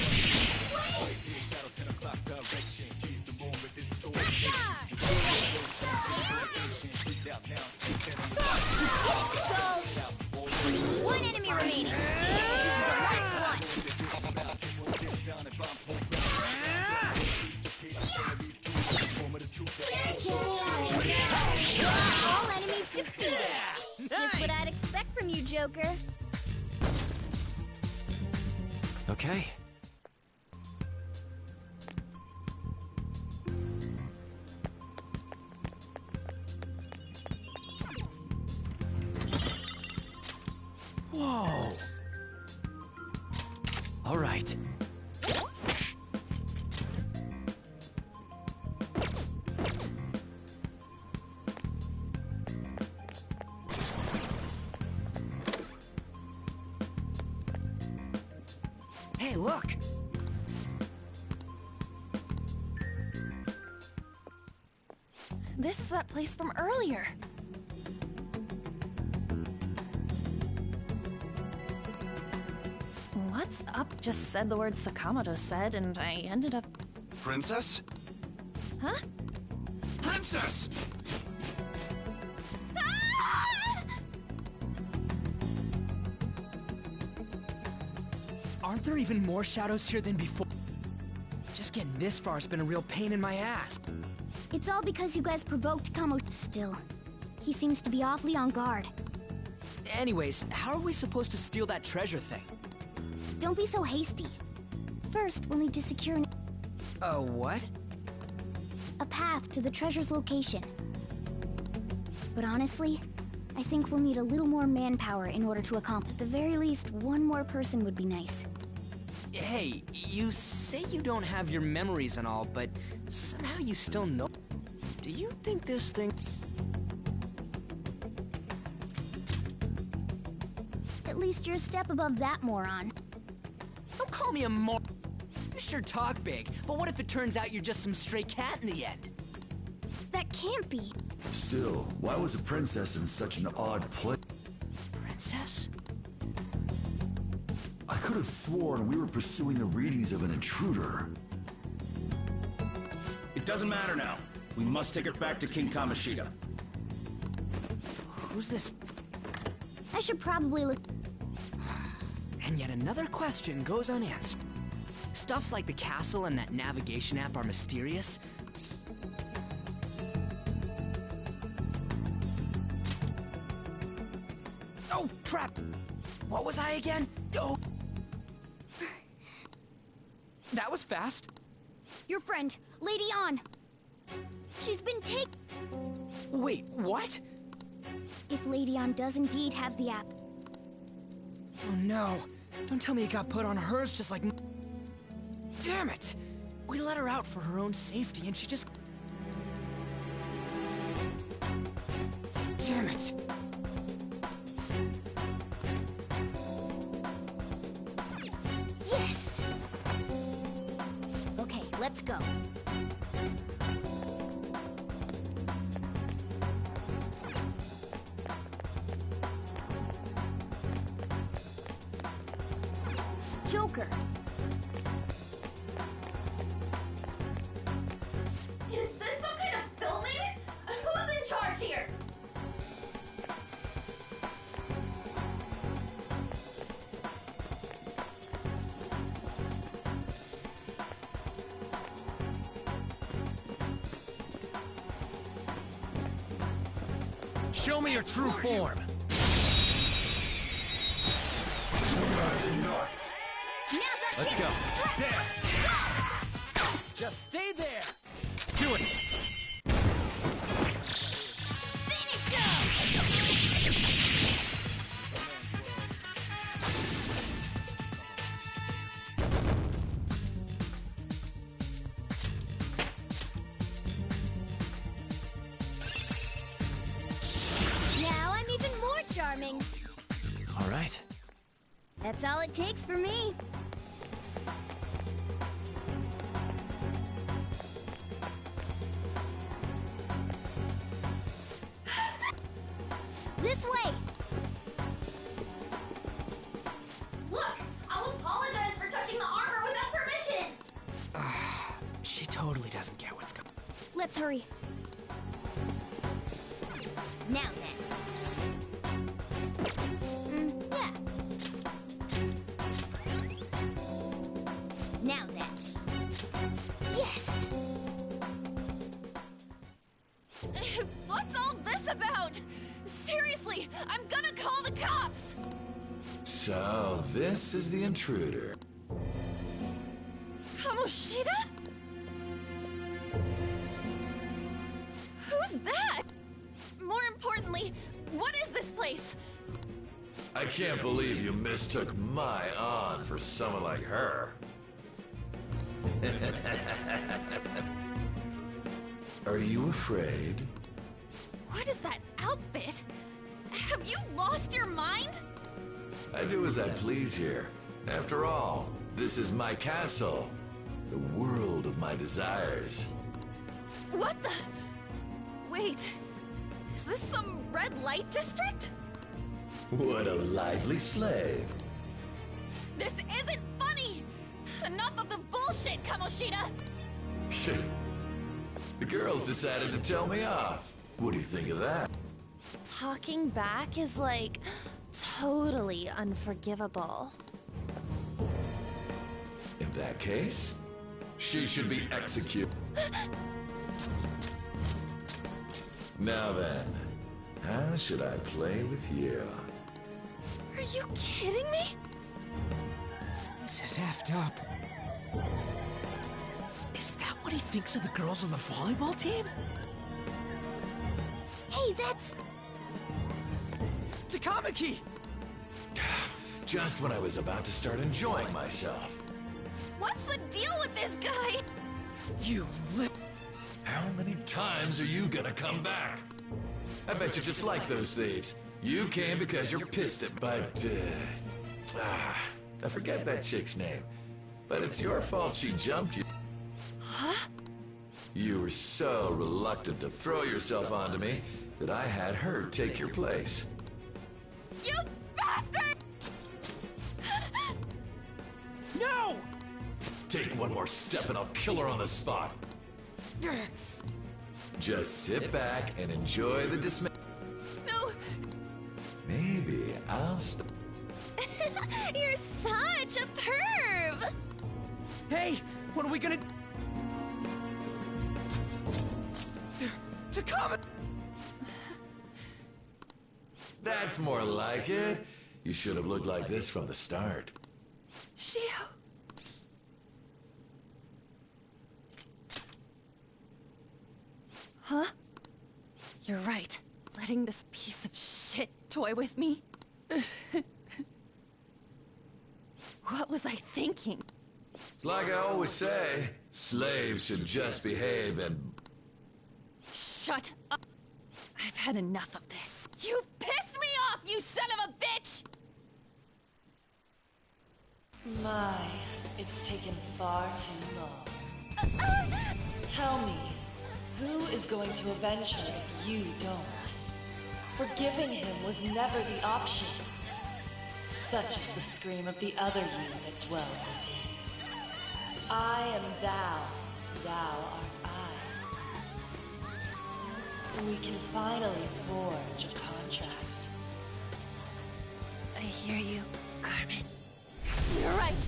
So, one enemy remaining. This is the last one. All enemies defeated. Just what I'd expect from you, Joker. Okay. Whoa! All right. Hey, look! This is that place from earlier. What's up? Just said the word Sakamoto said, and I ended up... Princess? Huh? Princess! Aren't there even more shadows here than before? Just getting this far has been a real pain in my ass. It's all because you guys provoked Kamo. Still, he seems to be awfully on guard. Anyways, how are we supposed to steal that treasure thing? Don't be so hasty. First, we'll need to secure What? a path to the treasure's location. But honestly, I think we'll need a little more manpower in order to accomplish. At the very least, one more person would be nice. Hey, you say you don't have your memories and all, but somehow you still know. Do you think this thing... At least you're a step above that moron. Don't call me a moron. You sure talk big, but what if it turns out you're just some stray cat in the end? That can't be. Still, why was a princess in such an odd place? Princess? I could have sworn we were pursuing the readings of an intruder. It doesn't matter now. We must take her back to King Kamoshida. Who's this? I should probably look. And yet another question goes unanswered. Stuff like the castle and that navigation app are mysterious. Oh, crap! What was I again? Oh! That was fast. Your friend, Lady Ann. She's been taken. Wait, what? If Lady Ann does indeed have the app. Oh no. Don't tell me it got put on hers just like... Damn it! We let her out for her own safety and she just... Damn it! Yes! Okay, let's go. Joker. Is this some kind of filming? Who's in charge here? Show me your true form. Let's go. There. Just stay there. Do it. Now I'm even more charming. All right. That's all it takes for me. This way! Look! I'll apologize for touching the armor without permission! She totally doesn't get what's going on. Let's hurry. Now then. Yeah. Now then. Yes! What's all this about? Seriously, I'm gonna call the cops! So, this is the intruder. Kamoshida? Who's that? More importantly, what is this place? I can't believe you mistook my Ann for someone like her. Are you afraid? What is that outfit? Have you lost your mind? I do as I please here. After all, this is my castle. The world of my desires. What the? Wait, is this some red light district? What a lively slave. This isn't funny! Enough of the bullshit, Kamoshida! Shit. The girls decided to tell me off. What do you think of that? Talking back is like totally unforgivable. In that case, she should be executed. Now then, how should I play with you? Are you kidding me? This is effed up. Is that what he thinks of the girls on the volleyball team? Hey, that's... Takamaki! Just when I was about to start enjoying myself. What's the deal with this guy? You lip... How many times are you gonna come back? I bet you just like those thieves. You came because you're pissed at... But, I forget that chick's name. But it's your fault she jumped you. Huh? You were so reluctant to throw yourself onto me that I had her take your place. You bastard! No! Take one more step and I'll kill her on the spot. Just sit back and enjoy the dismay. No! Maybe I'll stop. You're such a perv! Hey, what are we gonna... To come... That's more like it. You should have looked like this from the start. Shiho. Huh? You're right. Letting this piece of shit toy with me? What was I thinking? It's like I always say, slaves should just behave and... Shut up! I've had enough of this. You pissed me off, you son of a bitch! My, it's taken far too long. Tell me, who is going to avenge her if you don't? Forgiving him was never the option. Such is the scream of the other you that dwells within. I am thou, thou art I. We can finally forge a contract. I hear you, Carmen. You're right.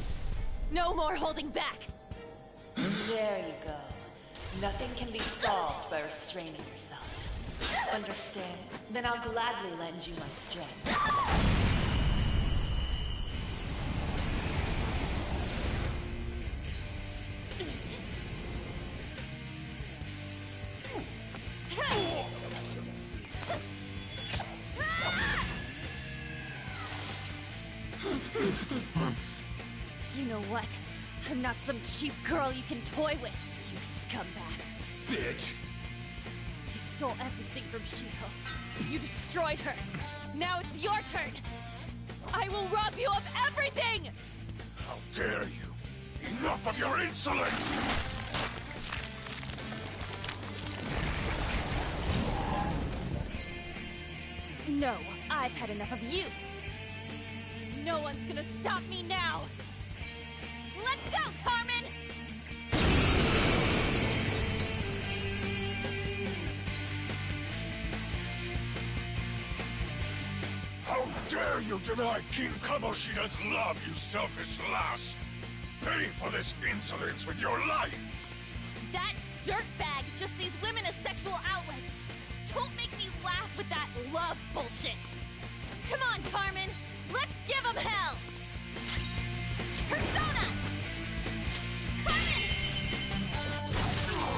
No more holding back. There you go. Nothing can be solved by restraining yourself. Understand? Then I'll gladly lend you my strength. You know what? I'm not some cheap girl you can toy with, you scumbag. Bitch! You stole everything from Shiho. You destroyed her. Now it's your turn. I will rob you of everything! How dare you! Enough of your insolence! No, I've had enough of you. No one's gonna stop me now. Let's go, Carmen! How dare you deny King Kamoshida's love, you selfish lass! Pay for this insolence with your life! That dirtbag just sees women as sexual outlets. Don't make me laugh with that love bullshit. Come on, Carmen. Let's give them hell. Persona! Carmen!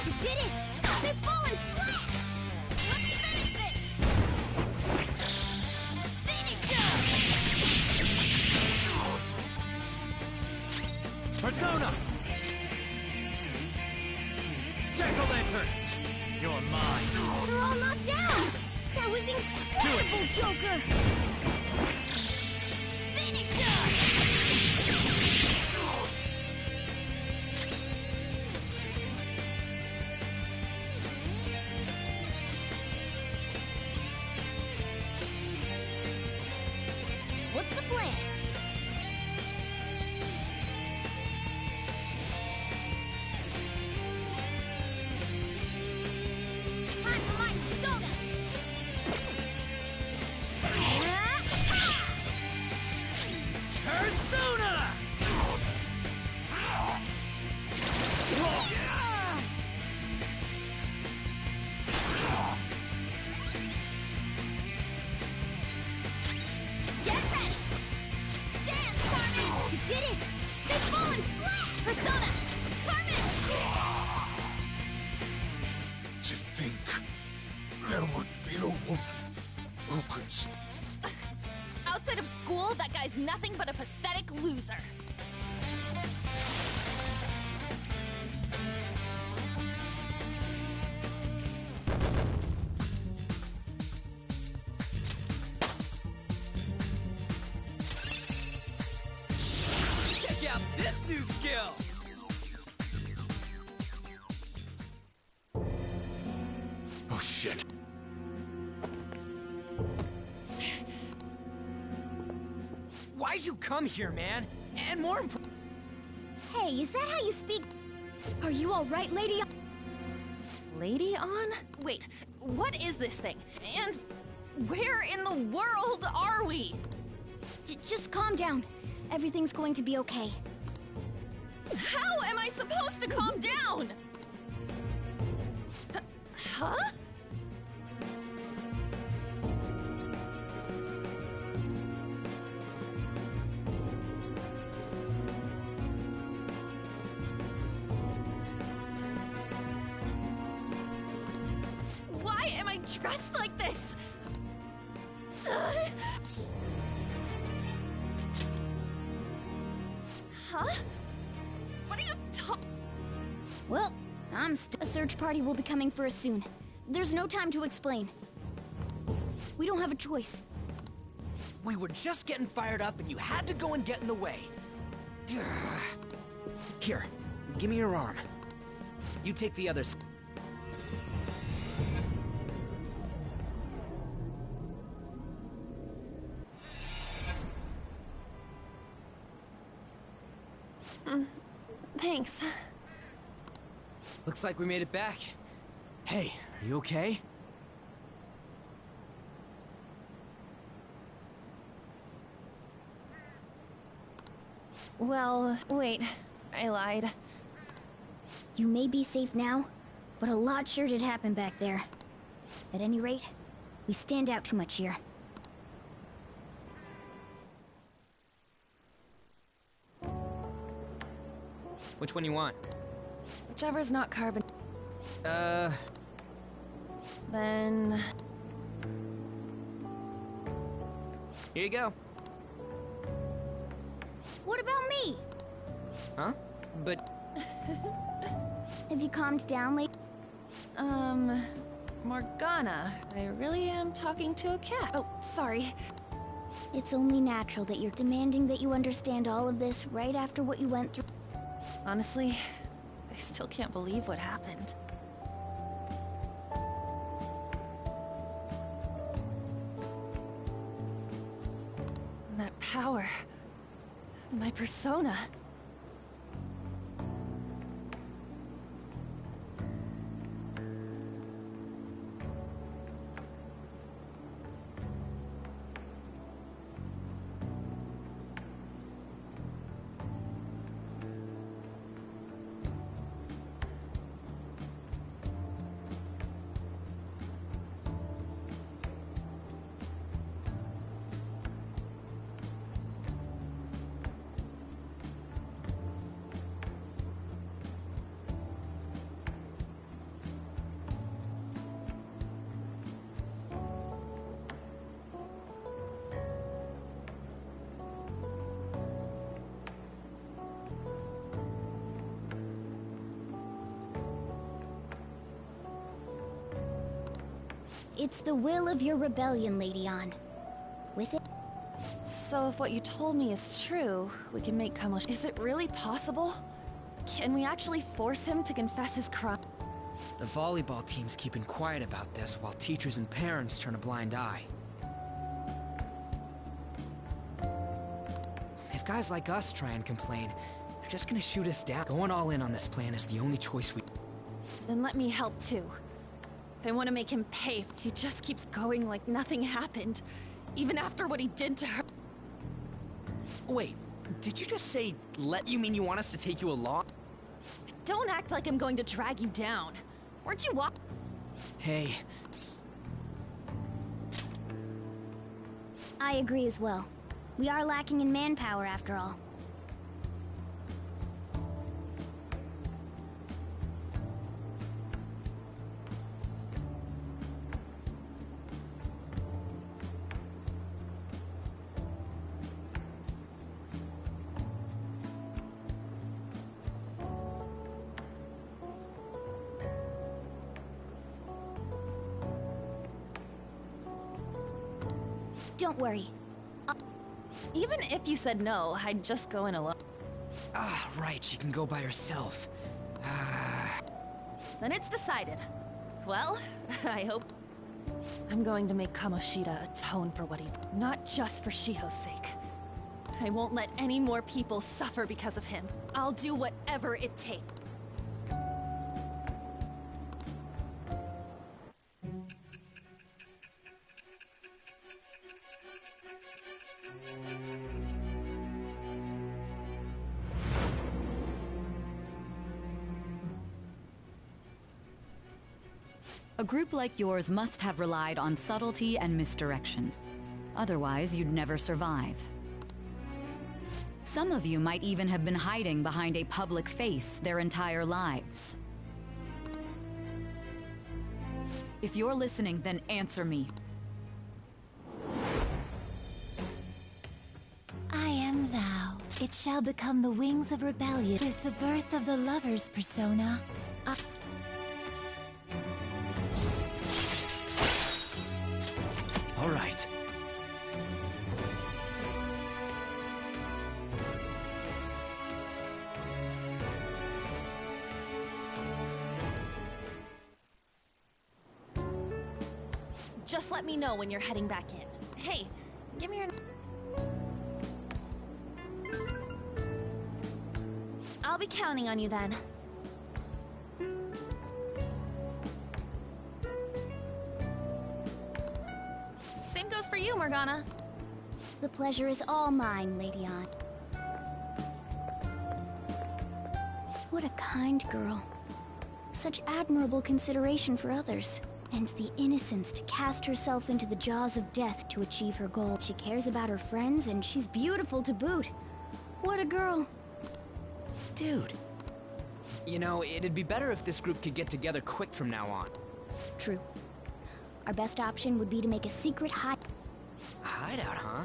You did it! They've fallen flat! Let's finish this! Finish him! Persona! Jack-o'-lantern! You're mine. They're all knocked down! That was incredible, Joker! Finish him! What's the plan? Time for my donuts! Persona! Get ready! Dance, Carmen! You did it! They've fallen flat! Persona! Carmen! To think there would be a woman who could... Outside of school, that guy's nothing but a pathetic loser. Check out this new skill! Oh shit. Why'd you come here, man? And more important... Hey, is that how you speak? Are you alright, Lady On? Lady On? Wait, what is this thing? And where in the world are we? Just calm down. Everything's going to be okay. How am I supposed to calm down? Huh? Why am I dressed like this? Huh? What are you talking? Well, a search party will be coming for us soon. There's no time to explain. We don't have a choice. We were just getting fired up and you had to go and get in the way. Here, give me your arm. You take the others. Thanks. Looks like we made it back. Hey, are you okay? Well, wait. I lied. You may be safe now, but a lot sure did happen back there. At any rate, we stand out too much here. Which one you want? Whichever's not carbon. Then... Here you go. What about me? Huh? But... Have you calmed down, lady? Morgana, I really am talking to a cat. Oh, sorry. It's only natural that you're demanding that you understand all of this right after what you went through. Honestly, I still can't believe what happened. That power... my persona... It's the will of your rebellion, Lady On. With it... So if what you told me is true, we can make Kamosh... Is it really possible? Can we actually force him to confess his crime? The volleyball team's keeping quiet about this while teachers and parents turn a blind eye. If guys like us try and complain, they're just gonna shoot us down. Going all in on this plan is the only choice we... Then let me help too. I want to make him pay. He just keeps going like nothing happened, even after what he did to her. Wait, did you just say let you mean you want us to take you along? Don't act like I'm going to drag you down. Weren't you Hey. I agree as well. We are lacking in manpower after all. Don't worry. Even if you said no, I'd just go in alone. Ah, right, she can go by herself. Then it's decided. Well, I hope... I'm going to make Kamoshida atone for what he did. Not just for Shiho's sake. I won't let any more people suffer because of him. I'll do whatever it takes. A group like yours must have relied on subtlety and misdirection. Otherwise, you'd never survive. Some of you might even have been hiding behind a public face their entire lives. If you're listening, then answer me. I am thou. It shall become the wings of rebellion with the birth of the lover's persona. All right. Just let me know when you're heading back in. Hey, give me your... I'll be counting on you then. Same goes for you, Morgana. The pleasure is all mine, Lady Ann. What a kind girl. Such admirable consideration for others. And the innocence to cast herself into the jaws of death to achieve her goal. She cares about her friends, and she's beautiful to boot. What a girl. Dude. You know, it'd be better if this group could get together quick from now on. True. Our best option would be to make a secret A hideout, huh?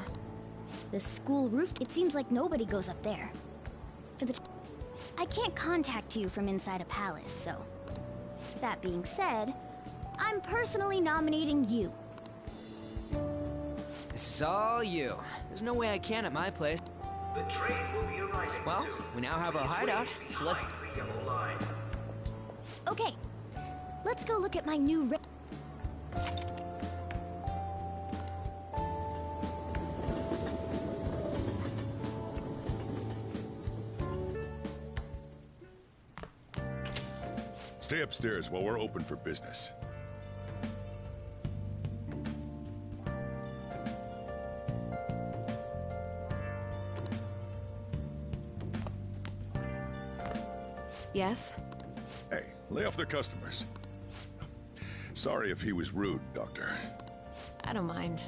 The school roof. It seems like nobody goes up there. I can't contact you from inside a palace, so... That being said, I'm personally nominating you. This is all you. There's no way I can at my place. The train will be arriving Well, soon. we now have our hideout, so let's... Yellow line. Okay, let's go look at my new Stay upstairs while we're open for business. Yes? Hey, lay off the customers. Sorry if he was rude, Doctor. I don't mind.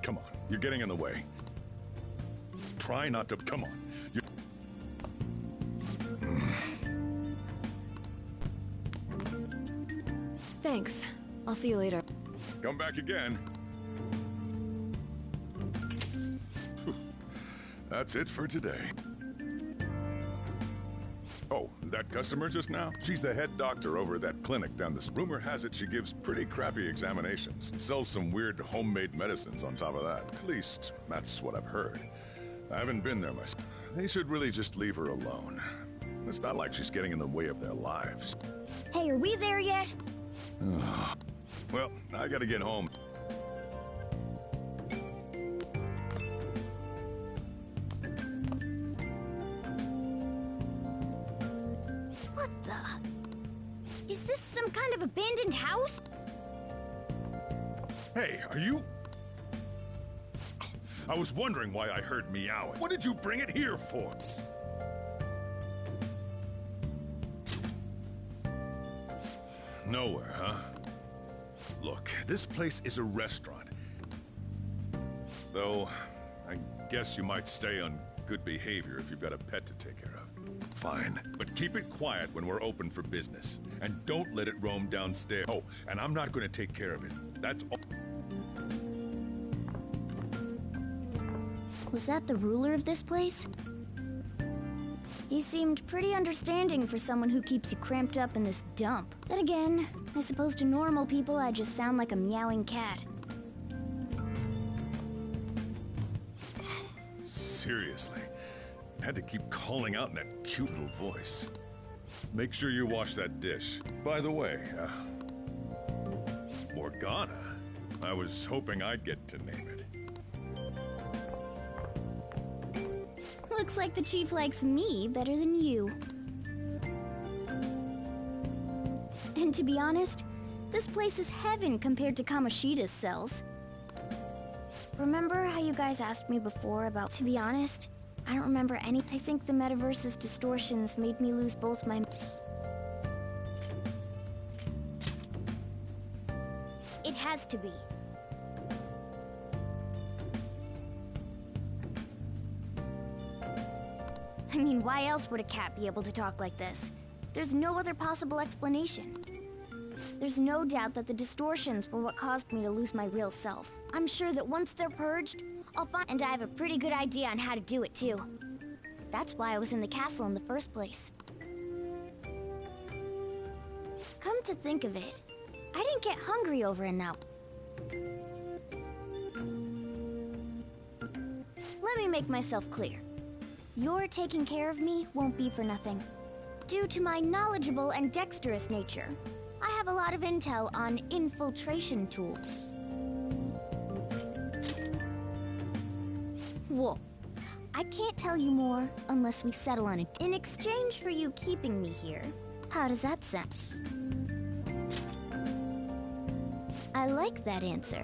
Come on, you're getting in the way. Try not to... Come on. Thanks. I'll see you later. Come back again. That's it for today. Oh, that customer just now? She's the head doctor over at that clinic down the... Rumor has it she gives pretty crappy examinations. Sells some weird homemade medicines on top of that. At least, that's what I've heard. I haven't been there myself. They should really just leave her alone. It's not like she's getting in the way of their lives. Hey, are we there yet? Well, I gotta get home. What the? Is this some kind of abandoned house? Hey, are you... I was wondering why I heard meowing. What did you bring it here for? Nowhere, huh? Look, this place is a restaurant. Though, I guess you might stay on good behavior if you've got a pet to take care of. Fine, but keep it quiet when we're open for business. And don't let it roam downstairs. Oh, and I'm not gonna take care of it. That's all. Was that the ruler of this place? He seemed pretty understanding for someone who keeps you cramped up in this dump. Then again, I suppose to normal people I just sound like a meowing cat. Seriously, Had to keep calling out in that cute little voice. Make sure you wash that dish. By the way, Morgana. I was hoping I'd get to name it. Looks like the chief likes me better than you. And to be honest, this place is heaven compared to Kamoshida's cells. Remember how you guys asked me before about... To be honest, I don't remember any... I think the metaverse's distortions made me lose both my... It has to be. I mean, why else would a cat be able to talk like this? There's no other possible explanation. There's no doubt that the distortions were what caused me to lose my real self. I'm sure that once they're purged, I'll find... And I have a pretty good idea on how to do it, too. That's why I was in the castle in the first place. Come to think of it, I didn't get hungry over and out. Let me make myself clear. Your taking care of me won't be for nothing. Due to my knowledgeable and dexterous nature, I have a lot of intel on infiltration tools. Whoa. I can't tell you more unless we settle on it. In exchange for you keeping me here, how does that sound? I like that answer.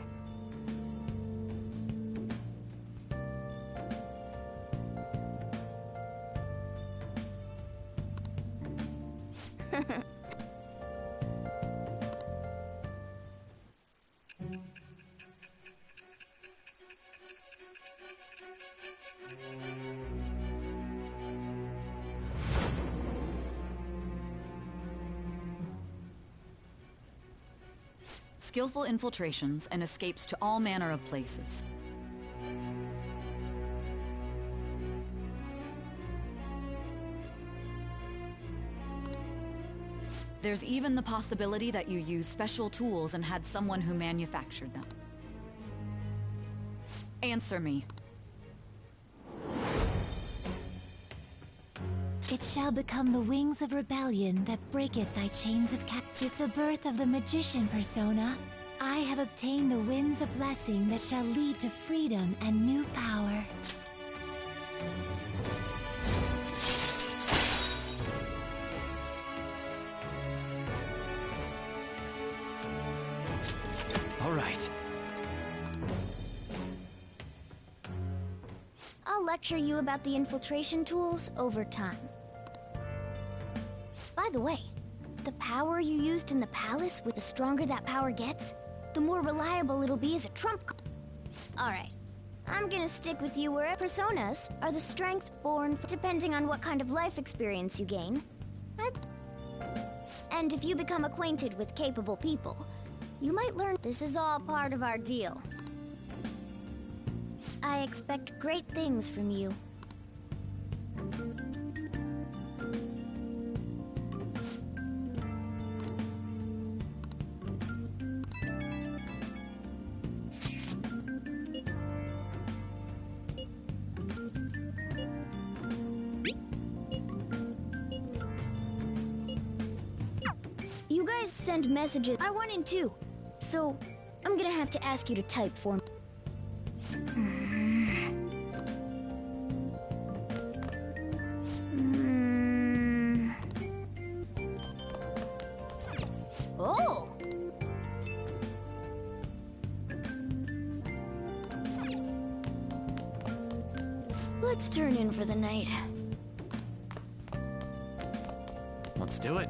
Skillful infiltrations and escapes to all manner of places. There's even the possibility that you used special tools and had someone who manufactured them. Answer me. It shall become the wings of rebellion that breaketh thy chains of captivity. With the birth of the magician persona, I have obtained the winds of blessing that shall lead to freedom and new power. All right. I'll lecture you about the infiltration tools over time. By the way, the power you used in the palace, with the stronger that power gets, the more reliable it'll be as a trump card. Alright, I'm gonna stick with you where personas are the strength born depending on what kind of life experience you gain. And if you become acquainted with capable people, you might learn this is all part of our deal. I expect great things from you. You guys send messages. I 1 and 2. So, I'm gonna have to ask you to type for me. Oh! Let's turn in for the night. Let's do it.